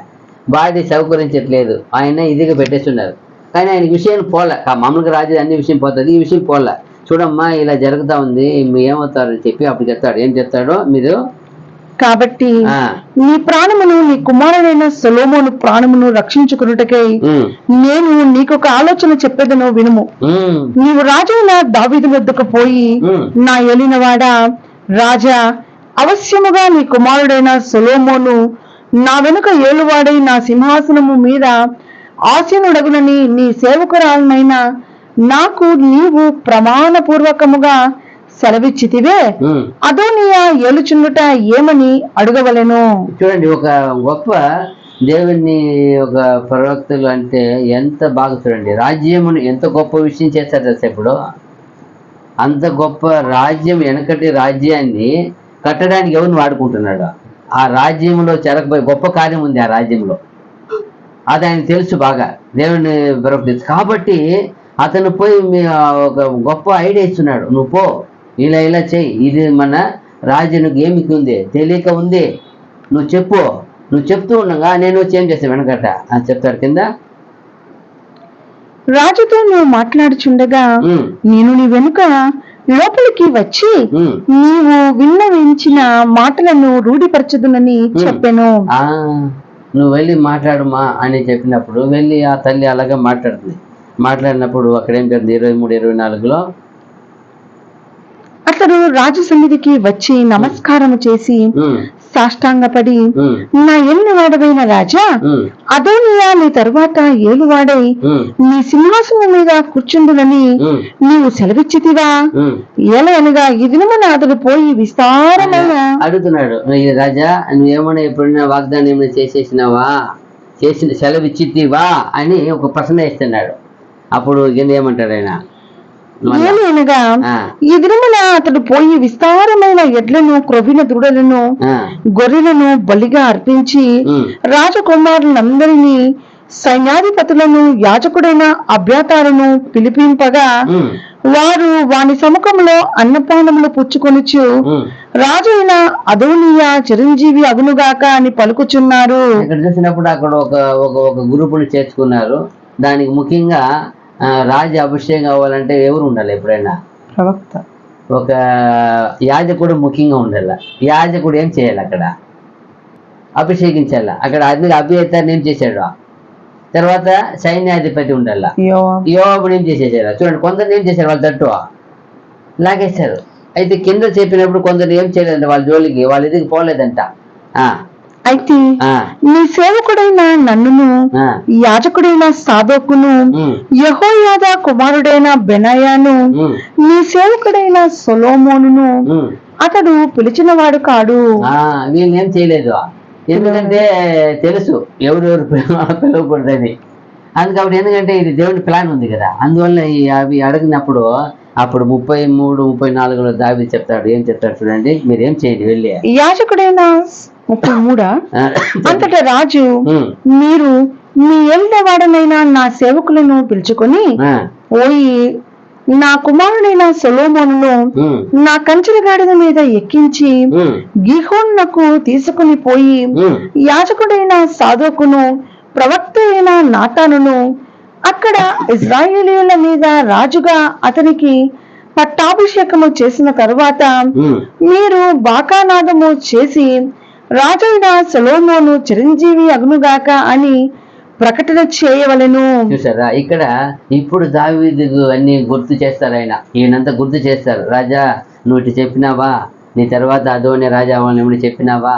బాడీ సౌకరించట్లేదు. ఆయన ఇదిగా పెట్టేస్తున్నారు. కానీ ఆయన విషయం పోలే. మామూలుగా రాజు అన్ని విషయం పోతుంది, ఈ విషయం పోలే. చూడమ్మా ఇలా జరుగుతా ఉంది, ఏమవుతారని చెప్పి అప్పుడు చెప్తాడు. ఏం చెప్తాడో మీరు కాబట్టి నీ ప్రాణమును నీ కుమారుడైన సొలొమోను ప్రాణమును రక్షించుకున్నటకై నేను నీకొక ఆలోచన చెప్పేదను వినుము. నీవు రాజైన దావీదు వద్దకు పోయి, నా ఏలినవాడా రాజా, అవశ్యముగా నీ కుమారుడైన సొలొమోను నా వెనుక ఏలువాడై నా సింహాసనము మీద ఆసీనుడగునని నీ సేవకురాలనైన నాకు నీవు ప్రమాణపూర్వకముగా సెలవిచ్చితివే, అదోనియా ఏలుచున్నట ఏమని అడగవలెను. చూడండి, ఒక గొప్ప దేవుని ఒక ప్రవక్తలు అంటే ఎంత బాగా చూడండి, రాజ్యమును ఎంత గొప్ప విషయం చేస్తారు తెలుసా. ఇప్పుడు అంత గొప్ప రాజ్యం, వెనకటి రాజ్యాన్ని కట్టడానికి ఎవరిని వాడుకుంటున్నాడు? ఆ రాజ్యంలో చెరకపోయి గొప్ప కార్యం ఉంది ఆ రాజ్యంలో, అది ఆయన తెలుసు బాగా, దేవుని ప్రవక్త. కాబట్టి అతను పోయి ఒక గొప్ప ఐడియా ఇస్తున్నాడు, నువ్వు పో, ఇలా చెయ్యి, ఇది మన రాజునికి ఏమికి ఉంది, తెలియక ఉంది, నువ్వు చెప్పు, నువ్వు చెప్తూ ఉండగా నేను వచ్చి ఏం చేస్తాను వెనకట అని చెప్తాడు. కింద రాజుతో నువ్వు మాట్లాడుచుండగా నేను నీ వెనుక లోపలికి వచ్చి నీవు విన్నవించిన మాటలను రూఢిపరచదునని చెప్పాను. నువ్వు వెళ్ళి మాట్లాడుమా అని చెప్పినప్పుడు వెళ్ళి ఆ తల్లి అలాగే మాట్లాడుతుంది. మాట్లాడినప్పుడు అక్కడ ఏం జరిగింది? 23-24లో అతడు రాజు సన్నిధికి వచ్చి నమస్కారము చేసి సాష్టాంగపడి, నా ఏలినవాడవైన రాజా, అదోనియా నీ తరువాత ఏలువాడై నీ సింహాసనం మీద కూర్చుండునని నీవు సెలవిచ్చితివా? ఏలనగా ఈ దినమున అతడు పోయి విస్తారమైన అడుగుతున్నాడు, రాజా నువ్వేమన్నా ఎప్పుడైనా వాగ్దానం ఏమైనా చేసేసినావా, సెలవిచ్చితివా అని ఒక ప్రశ్న వేస్తున్నాడు. అప్పుడు ఏమంటాడు ఆయన? ఏలనగా ఈ దినమున అతడు పోయి విస్తారమైన ఎడ్లను, క్రొవ్విన దూడలను, గొర్రెలను బలిగా అర్పించి రాజకుమారులందరినీ, సైన్యాధిపతులను, యాజకుడైన అబ్యాతారును పిలిపింపగా వారు వాని సముఖంలో అన్నపానములు పుచ్చుకొనుచు రాజు అయిన అదోనియా చిరంజీవి అగునుగాక అని పలుకుచున్నారు. ఇక్కడ చూసినప్పుడు అక్కడ ఒక గ్రూపును చేర్చుకున్నారు. దానికి ముఖ్యంగా రాజ అభిషేకం అవ్వాలంటే ఎవరు ఉండాలి? ఎప్పుడైనా ప్రవక్త, ఒక యాజకుడు ముఖ్యంగా ఉండాలి. యాజకుడు ఏం చేయాలి? అక్కడ అభిషేకించాల. అక్కడ అభియేతాన్ని ఏం చేశాడు? తర్వాత సైన్యాధిపతి ఉండాల. యోవాబుని ఏం చేసేసారు? చూడండి, కొందరు ఏం చేశారు? వాళ్ళు తట్టు లాగేశారు. అయితే కింద చెప్పినప్పుడు కొందరు ఏం చేయలేదంట, వాళ్ళ జోలికి వాళ్ళ ఇదికి పోలేదంట. అయితే నీ సేవకుడైన నన్నును, యాజకుడైన సాదోకును, యెహోయాదా కుమారుడైన బెనాయాను, నీ సేవకుడైన సొలొమోనును అతడు పిలిచిన వాడు కాడు. వీళ్ళేం చేయలేదు, ఎందుకంటే తెలుసు ఎవరెవరు పిలవకూడదని. అందుకప్పుడు ఎందుకంటే ఇది దేవుని ప్లాన్ ఉంది కదా, అందువల్ల అవి అడిగినప్పుడు అప్పుడు 33-34లో దావీదు చెప్తాడు. ఏం చెప్తాడు చూడండి, మీరేం చేయండి వెళ్ళి. యాజకుడైన 33 అంతటా రాజు, మీరు మీ ఏలినవాడనైనా నా సేవకులను పిలుచుకొని పోయి నా కుమారుడైన సొలొమోనును నా కంచెల గాడిద మీద ఎక్కించి గిహోనునకు తీసుకుని పోయి యాజకుడైన సాదోకును ప్రవక్త అయిన నాతానును అక్కడ ఇశ్రాయేలీయుల మీద రాజుగా అతనికి పట్టాభిషేకము చేసిన తరువాత మీరు బాకానాదము చేసి రాజైన సొలొమోను చిరంజీవి అగునుగాక అని ప్రకటన చేయవలెను. చూసారా, ఇక్కడ ఇప్పుడు దావీదుకు అన్ని గుర్తు చేస్తారు. ఆయన ఈయనంతా గుర్తు చేస్తారు. రాజా, నువ్వు ఇటు చెప్పినావా, నీ తర్వాత అదోనే రాజా ఏమని చెప్పినావా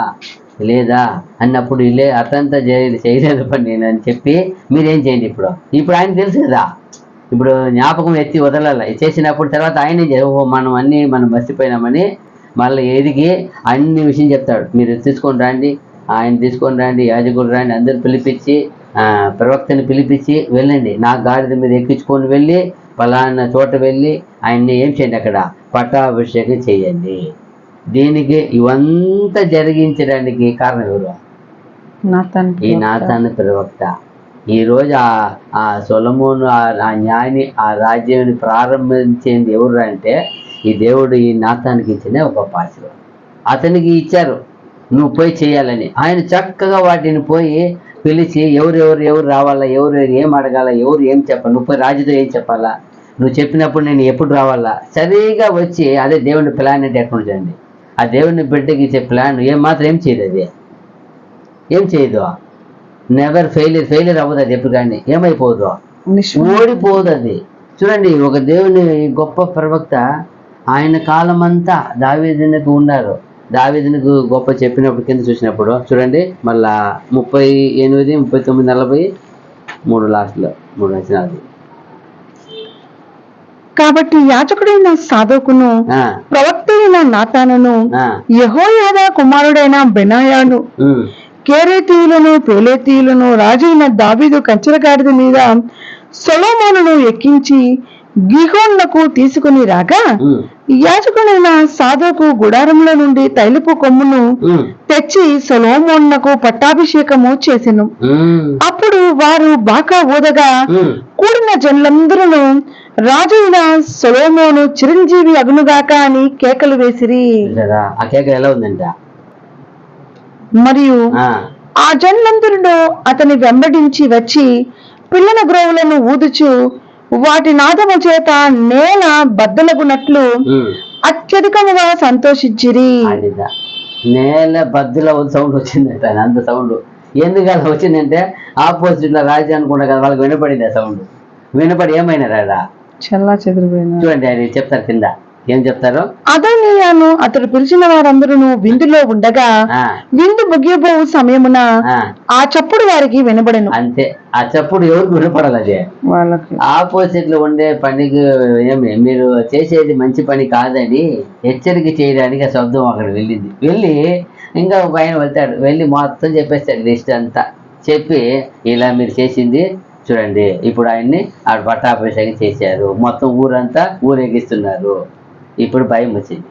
లేదా అన్నప్పుడు ఇలే అతంతా చేయలేదు పని నేను అని చెప్పి మీరేం చేయండి. ఇప్పుడు ఆయన తెలుసు కదా, ఇప్పుడు జ్ఞాపకం ఎత్తి వదలాలి చేసినప్పుడు. తర్వాత ఆయన మనం మర్చిపోయినామని మళ్ళీ ఎదిగి అన్ని విషయం చెప్తాడు. మీరు తీసుకొని రండి, ఆయన తీసుకొని రండి, యాజకుడు రండి, అందరు పిలిపించి ప్రవక్తని పిలిపించి వెళ్ళండి, నా గాడిద మీద ఎక్కించుకొని వెళ్ళి పలానా చోట వెళ్ళి ఆయన్ని ఏం చేయండి, అక్కడ పట్టాభిషేకం చేయండి. దీనికి ఇవంతా జరిగించడానికి కారణం ఎవరు? ఈ నాతాను ప్రవక్త. ఈరోజు ఆ సొలొమోను ఆ జ్ఞాని ఆ రాజ్యాన్ని ప్రారంభించింది ఎవరు అంటే ఈ దేవుడు ఈ నాతానికి ఇచ్చిన ఒక ఆశీర్వాదం. అతనికి ఇచ్చారు, నువ్వు పోయి చేయాలని. ఆయన చక్కగా వాటిని పోయి పిలిచి ఎవరు రావాలా, ఎవరు ఏం అడగాల, ఎవరు ఏం చెప్పాలి, నువ్వు పోయి రాజుతో ఏం చెప్పాలా, నువ్వు చెప్పినప్పుడు నేను ఎప్పుడు రావాలా, సరిగా వచ్చి అదే దేవుని ప్లాన్ అంటే ఎక్కడ చూడండి. ఆ దేవుని బిడ్డకి ఇచ్చే ప్లాన్ ఏమాత్రం ఏం చేయదు. అది ఏం చేయదు, నెవర్ ఫెయిలియర్ అవ్వదు. అది ఎప్పుడు కానీ ఏమైపోదు, ఓడిపోదు. అది చూడండి, ఒక దేవుని గొప్ప ప్రవక్త ఆయన కాలం అంతా దావీదునకు ఉన్నారు. దావీదునకు గొప్ప చెప్పినప్పుడు కింద చూసినప్పుడు చూడండి, మళ్ళా 38, 39, 43 లాస్ట్లో 3 వచనాలు. కాబట్టి యాజకుడైన సాదోకును ప్రవక్త అయిన నాతానును యెహోయాదా కుమారుడైన బెనాయాను కేరేతీయులను పేలేతీయులను రాజైన దావీదు కంచెల గాడిద మీద సొలొమోనును ఎక్కించి గిహోనునకు తీసుకుని రాగా యాజకుడైన సాదోకు గుడారంలో నుండి తైలపు కొమ్మును తెచ్చి సొలొమోనునకు పట్టాభిషేకము చేసెను. అప్పుడు వారు బాకా ఊదగా కూడిన జనులందరూ రాజైన సొలొమోను చిరంజీవి అగునుగాక అని కేకలు వేసిరి. మరియు ఆ జనులందరూ అతని వెంబడించి వచ్చి పిల్లల గ్రోవులను ఊదుచు వాటి నాదము చేత నేల బద్దలగునట్లు అత్యధికముగా సంతోషించిరి. నేల బద్దల సౌండ్ వచ్చిందట. అంత సౌండ్ ఎందుకు అలా వచ్చిందంటే ఆపోజిట్ లో రాజు అనుకుంటా కదా, వాళ్ళకి వినపడింది. ఆ సౌండ్ వినపడి ఏమైనారా చల్లా చెదిరిపోయిన. చూడండి ఆయన చెప్తారు కింద ఏం చెప్తారు. అదోనీయాను అతడు పిలిచిన వారందరూ విందులో ఉండగా విందు ముగియబోవు సమయమున ఆ చప్పుడు వారికి వినబడను. అంతే, ఆ చప్పుడు ఎవరికి వినపడాలి, అదే వాళ్ళకి. ఆపోజిట్ లో ఉండే పనికి ఏమి మీరు చేసేది మంచి పని కాదని హెచ్చరిక చేయడానికి ఆ శబ్దం అక్కడ వెళ్ళింది. వెళ్ళి ఇంకా ఒక ఆయన వెళ్తాడు, వెళ్ళి మొత్తం చెప్పేస్తాడు, లిస్ట్ అంతా చెప్పి ఇలా మీరు చేసింది చూడండి. ఇప్పుడు ఆయన్ని ఆ పట్టాభిషేకం చేశారు, మొత్తం ఊరంతా ఊరేగిస్తున్నారు. ఇప్పుడు భయం వచ్చింది.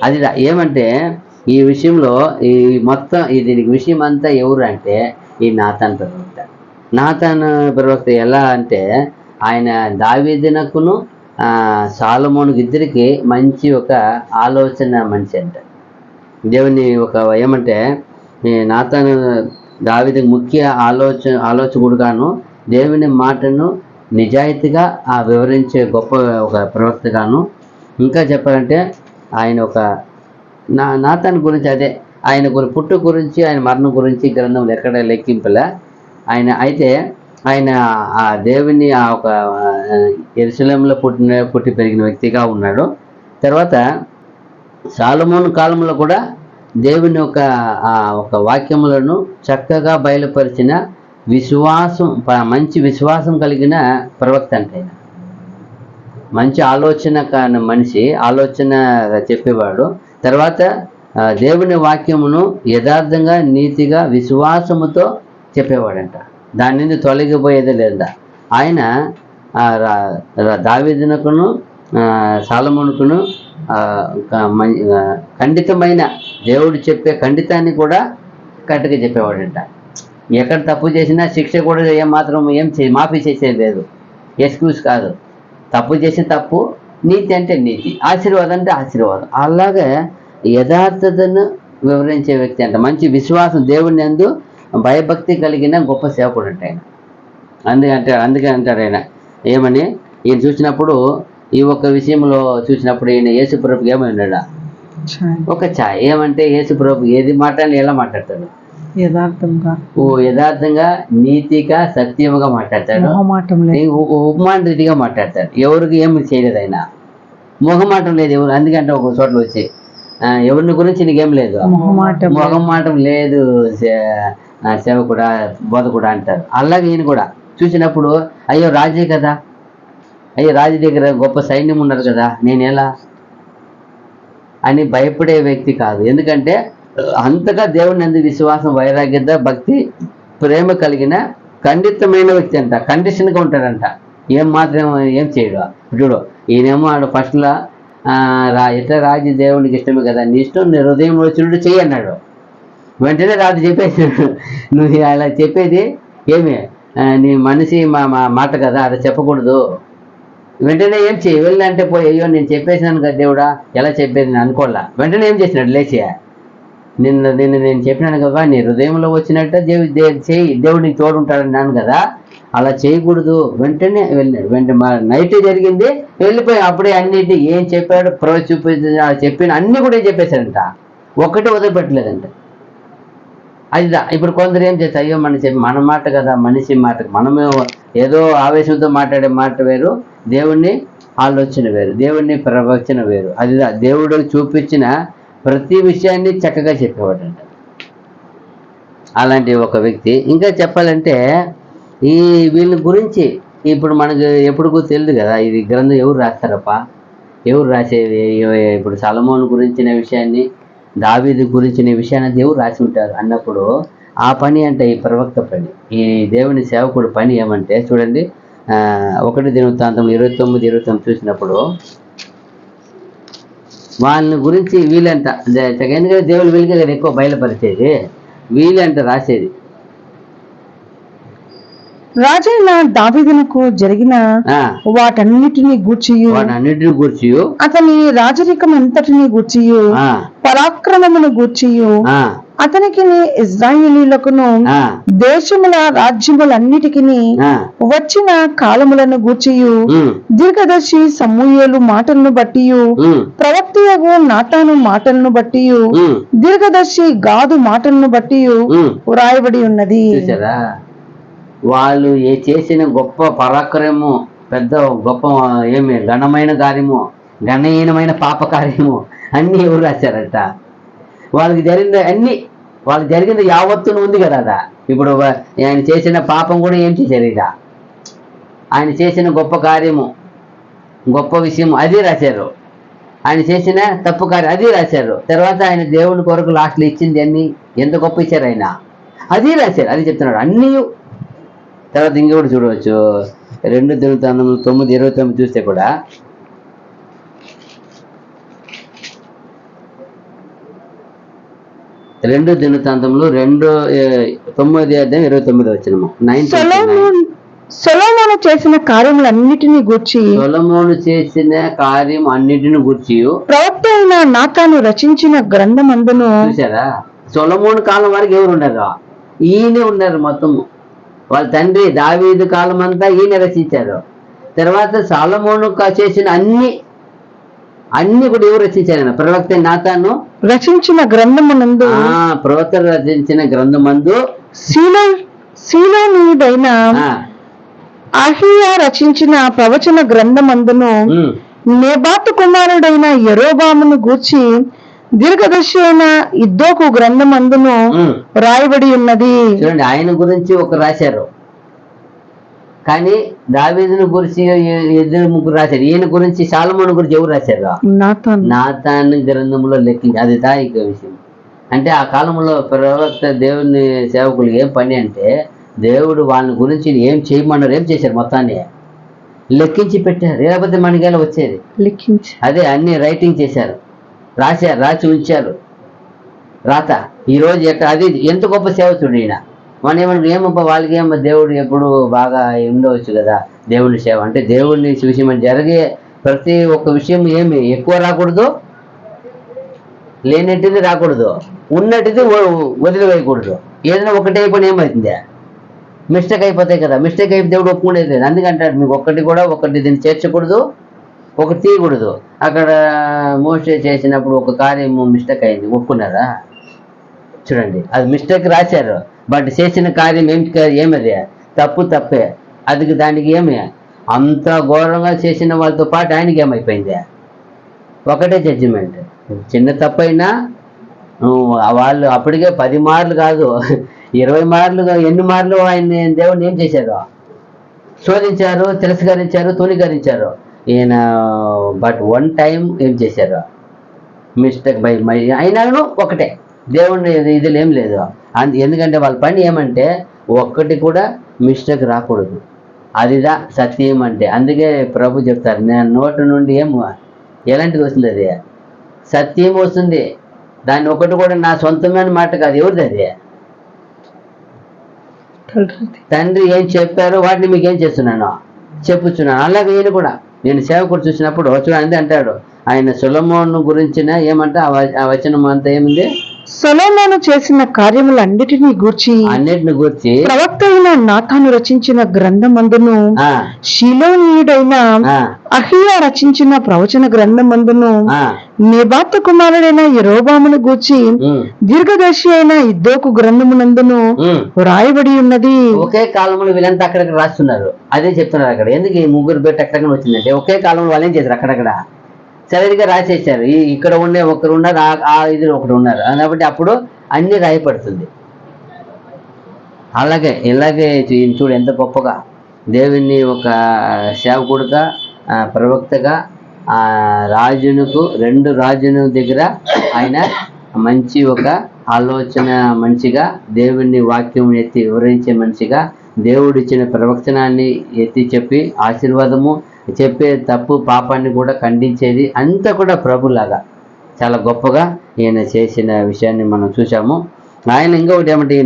అది ఏమంటే ఈ విషయంలో ఈ మొత్తం దీనికి విషయం అంతా ఎవరు అంటే ఈ నాతాను ప్రవక్త. నాతాను ప్రవక్త ఎలా అంటే ఆయన దావీదునకును సొలొమోనుకు ఇద్దరికి మంచి ఒక ఆలోచన మనిషి అంట. దేవుని ఒక ఏమంటే నాతాను దావీదుకు ముఖ్య ఆలోచకుడుగాను దేవుని మాటను నిజాయితీగా వివరించే గొప్ప ఒక ప్రవక్తగాను, ఇంకా చెప్పాలంటే ఆయన ఒక నాతాను గురించి అదే ఆయన పుట్టు గురించి ఆయన మరణం గురించి గ్రంథంలో ఎక్కడ లెక్కింపలే ఆయన. అయితే ఆయన ఆ దేవుని ఒక యెరూషలేములో పుట్టి పెరిగిన వ్యక్తిగా ఉన్నాడు. తర్వాత సొలొమోను కాలంలో కూడా దేవుని ఒక వాక్యములను చక్కగా బయలుపరిచిన మంచి విశ్వాసం కలిగిన ప్రవక్త అంటే ఆయన. మంచి ఆలోచన మనిషి, ఆలోచన చెప్పేవాడు. తర్వాత దేవుని వాక్యమును యథార్థంగా నీతిగా విశ్వాసముతో చెప్పేవాడంట. దాని నుండి తొలగిపోయేదే లేదా. ఆయన దావీదునకును సొలొమోనుకును ఖండితమైన దేవుడు చెప్పే ఖండితాన్ని కూడా కరెక్ట్గా చెప్పేవాడంట. ఎక్కడ తప్పు చేసినా శిక్ష కూడా ఏం మాఫీ చేసేది లేదు, ఎక్స్క్యూజ్ కాదు. తప్పు చేసిన తప్పు, నీతి అంటే నీతి, ఆశీర్వాదం అంటే ఆశీర్వాదం. అలాగే యథార్థతను వివరించే వ్యక్తి అంట. మంచి విశ్వాసం, దేవుని యందు భయభక్తి కలిగిన గొప్ప సేవకుడు అంటే ఆయన. అందుకే అంటారు ఆయన ఏమని, ఈయన చూసినప్పుడు ఈ ఒక్క విషయంలో చూసినప్పుడు ఈయన యేసుప్రభుకి ఏమై ఉన్నాడా, ఒక ఛాయ్. ఏమంటే యేసుప్రభు ఏది మాట్లాడి ఎలా మాట్లాడతాడు, యథార్థంగా నీతిగా సత్యముగా మాట్లాడతాడు, ఉపమాన రీతిగా మాట్లాడతాడు. ఎవరికి ఏమి చేయలేదు ఆయన, మొహమాటం లేదు ఎవరు. అందుకంటే ఒక చోట్ల వచ్చి ఎవరిని గురించి నీకేం లేదు, మొహమాటం లేదు సేవకుడా బోధకుడా అంటారు. అలాగే ఈయన కూడా చూసినప్పుడు అయ్యో రాజే కదా, అయ్యో రాజు దగ్గర గొప్ప సైన్యం ఉన్నారు కదా, నేను ఎలా అని భయపడే వ్యక్తి కాదు. ఎందుకంటే అంతగా దేవుని యందు విశ్వాసం, వైరాగ్యత, భక్తి, ప్రేమ కలిగిన ఖండితమైన వ్యక్తి అంట. కండిషన్గా ఉంటాడంట, ఏం చేయడు. చూడు ఈయనేమో ఆడు ఫస్ట్లో ఎట్లా రాజు దేవునికి ఇష్టమే కదా, నీ ఇష్టం, నీ హృదయంలో వచ్చినట్టు చెయ్యి అన్నాడు. వెంటనే రాజు చెప్పేసాడు, నువ్వు అలా చెప్పేది ఏమి నీ మనిషి మాట కదా, అలా చెప్పకూడదు. వెంటనే ఏం చేయి, వెళ్ళంటే పోయి అయ్యో నేను చెప్పేసినాను కదా దేవుడా, ఎలా చెప్పేది నేను అనుకోవాలా. వెంటనే ఏం చేసినాడు, లేచి నేను చెప్పినాను కదా, నీ హృదయంలో వచ్చినట్టు చేయి, దేవుడు నీకు తోడుంటాడన్నాను కదా, అలా చేయకూడదు. వెంటనే వెళ్ళినాడు. నైట్ జరిగింది, వెళ్ళిపోయి అప్పుడే అన్నిటి ఏం చెప్పాడు చెప్పిన అన్ని కూడా ఏం చెప్పేశాడంట, ఒక్కటే వదిలిపెట్టలేదంట. అదిదా ఇప్పుడు కొందరు ఏం చేస్తారు, అయ్యో మన మాట కదా, మనిషి మాట, మనమే ఏదో ఆవేశంతో మాట్లాడే మాట వేరు, దేవుణ్ణి ఆలోచన వేరు, దేవుణ్ణి ప్రవచన వేరు. అదిదా దేవుడు చూపించిన ప్రతి విషయాన్ని చక్కగా చెప్పేవాడంట అలాంటి ఒక వ్యక్తి. ఇంకా చెప్పాలంటే వీళ్ళ గురించి ఇప్పుడు మనకు ఎప్పుడు తెలియదు కదా, ఇది గ్రంథం ఎవరు రాస్తారప్ప, ఎవరు రాసేది. ఇప్పుడు సొలొమోను గురించిన విషయాన్ని, దావీదు గురించిన విషయాన్ని దేవుడు రాసి ఉంటారు అన్నప్పుడు ఆ పని అంటే ఈ ప్రవక్త పని, ఈ దేవుని సేవకుడు పని ఏమంటే చూడండి, 1 దినవృత్తాంతం 29 చూసినప్పుడు వాళ్ళని గురించి వీళ్ళంట, ఎందుకంటే దేవుడు వీళ్ళకి కదా ఎక్కువ బయలుపరిచేది, వీళ్ళంట రాసేది. రాజైన దావీదునకు జరిగిన వాటన్నిటిని గూర్చియు అతని రాజరికం అంతటిని గూర్చియు పరాక్రమమును గూర్చియు అతనికి ఇశ్రాయేలీయులకును దేశముల రాజ్యములన్నిటికి వచ్చిన కాలములను గూర్చియు దీర్ఘదర్శి సమూయేలు మాటలను బట్టియు ప్రవక్తయగు నాతాను మాటలను బట్టియు దీర్ఘదర్శి గాదు మాటలను బట్టియు వ్రాయబడి ఉన్నది. వాళ్ళు చేసిన గొప్ప పరాక్రమము, పెద్ద గొప్ప ఏమి ఘనమైన కార్యము, ఘనహీనమైన పాప కార్యము అన్నీ ఎవరు రాశారట. వాళ్ళకి జరిగింది యావత్తును ఉంది కదా అదా. ఇప్పుడు ఆయన చేసిన పాపం కూడా ఏం చేశారు, ఇదా ఆయన చేసిన గొప్ప కార్యము, గొప్ప విషయం అది రాశారు. ఆయన చేసిన తప్పు కార్యం అది రాశారు. తర్వాత ఆయన దేవుని కొరకు లాస్ట్లో ఇచ్చింది అన్ని ఎంత గొప్ప ఇచ్చారు ఆయన, అది రాశారు. అది చెప్తున్నాడు అన్నీ. తర్వాత ఇంకొకటి చూడవచ్చు, 2 దినవృత్తాంతం 9:29 చూస్తే కూడా 2 దినవృత్తాంతంలో 9:29 సొలొమోను చేసిన కార్యములన్నిటిని గూర్చి ప్రవక్త అయిన నాతాను రచించిన గ్రంథమందును. చూసారా, సొలొమోను కాలం వరకు ఎవరు ఉన్నారు, ఈయనే ఉన్నారు మొత్తము. వాళ్ళ తండ్రి దావీదు కాలం అంతా ఈయన రచించారు. తర్వాత సొలొమోను చేసిన అన్ని కూడా ఎవరు రచించారు, ప్రవక్త నాతాను రచించిన గ్రంథమునందు, ప్రవక్త రచించిన గ్రంథమందు శీలోనీయుడైన అహీయా రచించిన ప్రవచన గ్రంథమందును నెబాతు కుమారుడైన యెరోబామును గూర్చి దీర్ఘదర్శి అయిన ఇద్దోకు గ్రంథమందును రాయబడి ఉన్నది. చూడండి, ఆయన గురించి ఒక రాశారు, కానీ దావీదుని గురించి 2-3 రాశారు. ఈయన గురించి సొలొమోను గురించి ఎవరు రాశారు, నాతాను గ్రంథంలో లెక్కించి. అది ఇక విషయం అంటే ఆ కాలంలో ప్రవక్త దేవుని సేవకులు ఏం పని అంటే, దేవుడు వాళ్ళని గురించి ఏం చేయమన్నారు, ఏం చేశారు మొత్తాన్ని లెక్కించి పెట్టారు. లేకపోతే మనకేలా వచ్చేది, లెక్కించి అదే అన్ని రైటింగ్ చేశారు, రాసి ఉంచారు రాత. ఈరోజు అది ఎంత గొప్ప సేవకుడు ఈయన. మనం ఏమో వాళ్ళకి ఏమో దేవుడు ఎప్పుడు బాగా ఉండవచ్చు కదా, దేవుని సేవ అంటే దేవుని విషయం జరిగే ప్రతి ఒక్క విషయం ఏమి ఎక్కువ రాకూడదు, లేనట్టుది రాకూడదు, ఉన్నట్టుది వదిలివేయకూడదు. ఏదైనా ఒకటే పని ఏమవుతుంది, మిస్టేక్ అయిపోతాయి కదా. మిస్టేక్ అయిపోతే దేవుడు ఒప్పుకునేది లేదు. అందుకంటాడు మీకు ఒకటి దీన్ని చేర్చకూడదు, ఒకటి తీయకూడదు. అక్కడ మోసే చేసినప్పుడు ఒక కార్యం మిస్టేక్ అయింది, ఒప్పుకున్నారా? చూడండి, అది మిస్టేక్ రాశారు, బట్ చేసిన కార్యం ఏమది తప్పే. అది దానికి ఏమి అంత ఘోరంగా చేసిన వాళ్ళతో పాటు ఆయనకి ఏమైపోయింది, ఒకటే జడ్జిమెంట్. చిన్న తప్పైనా వాళ్ళు అప్పటికే 10 మార్లు కాదు 20 మార్లు, ఎన్ని మార్లు ఆయన దేవుడిని ఏం చేశారు, శోధించారు, తిరస్కరించారు, తూనీకరించారు. ఈయన బట్ 1 టైం ఏం చేశారు, మిస్టేక్ అయినాను ఒకటే. దేవుని ఇది ఏం లేదు. ఎందుకంటే వాళ్ళ పని ఏమంటే ఒక్కటి కూడా మిస్టేక్ రాకూడదు. అదిదా సత్యం అంటే. అందుకే ప్రభు చెప్తారు, నేను నోటి నుండి ఎలాంటిది వస్తుంది, అది సత్యం వస్తుంది. దాన్ని ఒకటి కూడా నా సొంతమైన మాట కాదు, ఎవరిది అది? తండ్రి ఏం చెప్పారో వాటిని మీకు ఏం చేస్తున్నాను, చెప్పుచున్నాను. అలాగే ఈయన కూడా, నేను సేవకుడు చూసినప్పుడు చూడండి అంటాడు, ఆయన సొలొమోను గురించిన ఏమంటే ఆ వచనం అంతా ఏముంది, సొలొమోను చేసిన కార్యములన్నిటినీ గూర్చి ప్రవక్త అయిన నాతాను రచించిన గ్రంథమందును, షిలోనీయుడైన అహియా రచించిన ప్రవచన గ్రంథమందును, నెబాతు కుమారుడైన యెరోబామును గూర్చి దీర్ఘదర్శి అయిన ఇద్దోకు గ్రంథమునందును రాయబడి ఉన్నది. ఒకే కాలంలో వీళ్ళంతా అక్కడక్కడ రాస్తున్నారు. అదే చెప్తున్నారు అక్కడ. ఎందుకు ఈ ముగ్గురు పేరు ఎక్కడికైనా వచ్చిందంటే ఒకే కాలంలో వాళ్ళు ఏం చేశారు, అక్కడక్కడ సరిగ్గా రాసేసారు. ఇక్కడ ఉండే ఒకరు ఉన్నారు, ఆ ఇది ఒకరు ఉన్నారు కాబట్టి అప్పుడు అన్ని రాయపడుతుంది. ఇలాగే చూడు ఎంత గొప్పగా దేవుని ఒక సేవకుడుగా, ప్రవక్తగా, రాజునుకు 2 రాజును దగ్గర ఆయన మంచి ఒక ఆలోచన మనిషిగా, దేవుని వాక్యం ఎత్తి వివరించే మనిషిగా, దేవుడు ఇచ్చిన ప్రవచనాన్ని ఎత్తి చెప్పి ఆశీర్వాదము చెప్పే తప్పు పాపాన్ని కూడా ఖండించేది అంతా కూడా ప్రభులాగా చాలా గొప్పగా ఈయన చేసిన విషయాన్ని మనం చూసాము. ఆయన ఇంకొకటి ఏమంటే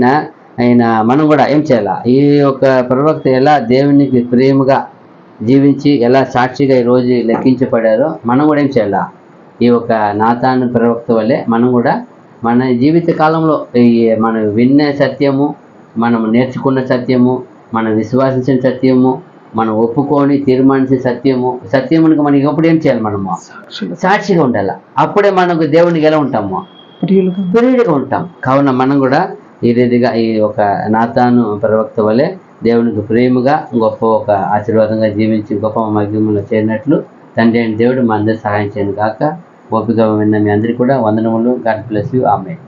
ఆయన మనం కూడా ఏం చేయాలా, ఈ యొక్క ప్రవక్త ఎలా దేవునికి ప్రేమగా జీవించి ఎలా సాక్షిగా ఈరోజు లెక్కించబడారో మనం కూడా ఏం చేయాలా, ఈ యొక్క నాతాను ప్రవక్త వల్లే మనం కూడా మన జీవిత కాలంలో మనం విన్న సత్యము, మనం నేర్చుకున్న సత్యము, మనం విశ్వాసించిన సత్యము, మనం ఒప్పుకొని తీర్మానించే సత్యమునికి మనకి ఎప్పుడు ఏం చేయాలి, మనము సాక్షిగా ఉండాలి. అప్పుడే మనకు దేవునికి ఎలా ఉంటాము, ప్రియుడిగా ఉంటాం. కావున మనం కూడా ఈ రీతిగా ఈ ఒక నాతాను ప్రవక్త వలె దేవునికి ప్రేమగా గొప్ప ఒక ఆశీర్వాదంగా జీవించి గొప్ప మహిమలో చేరినట్లు తండ్రి అయిన దేవుడు మా అందరూ సహాయం చేయను కాక. ఓపిక విన్న మీ అందరికీ కూడా వందనములు. God bless you. ఆమేన్.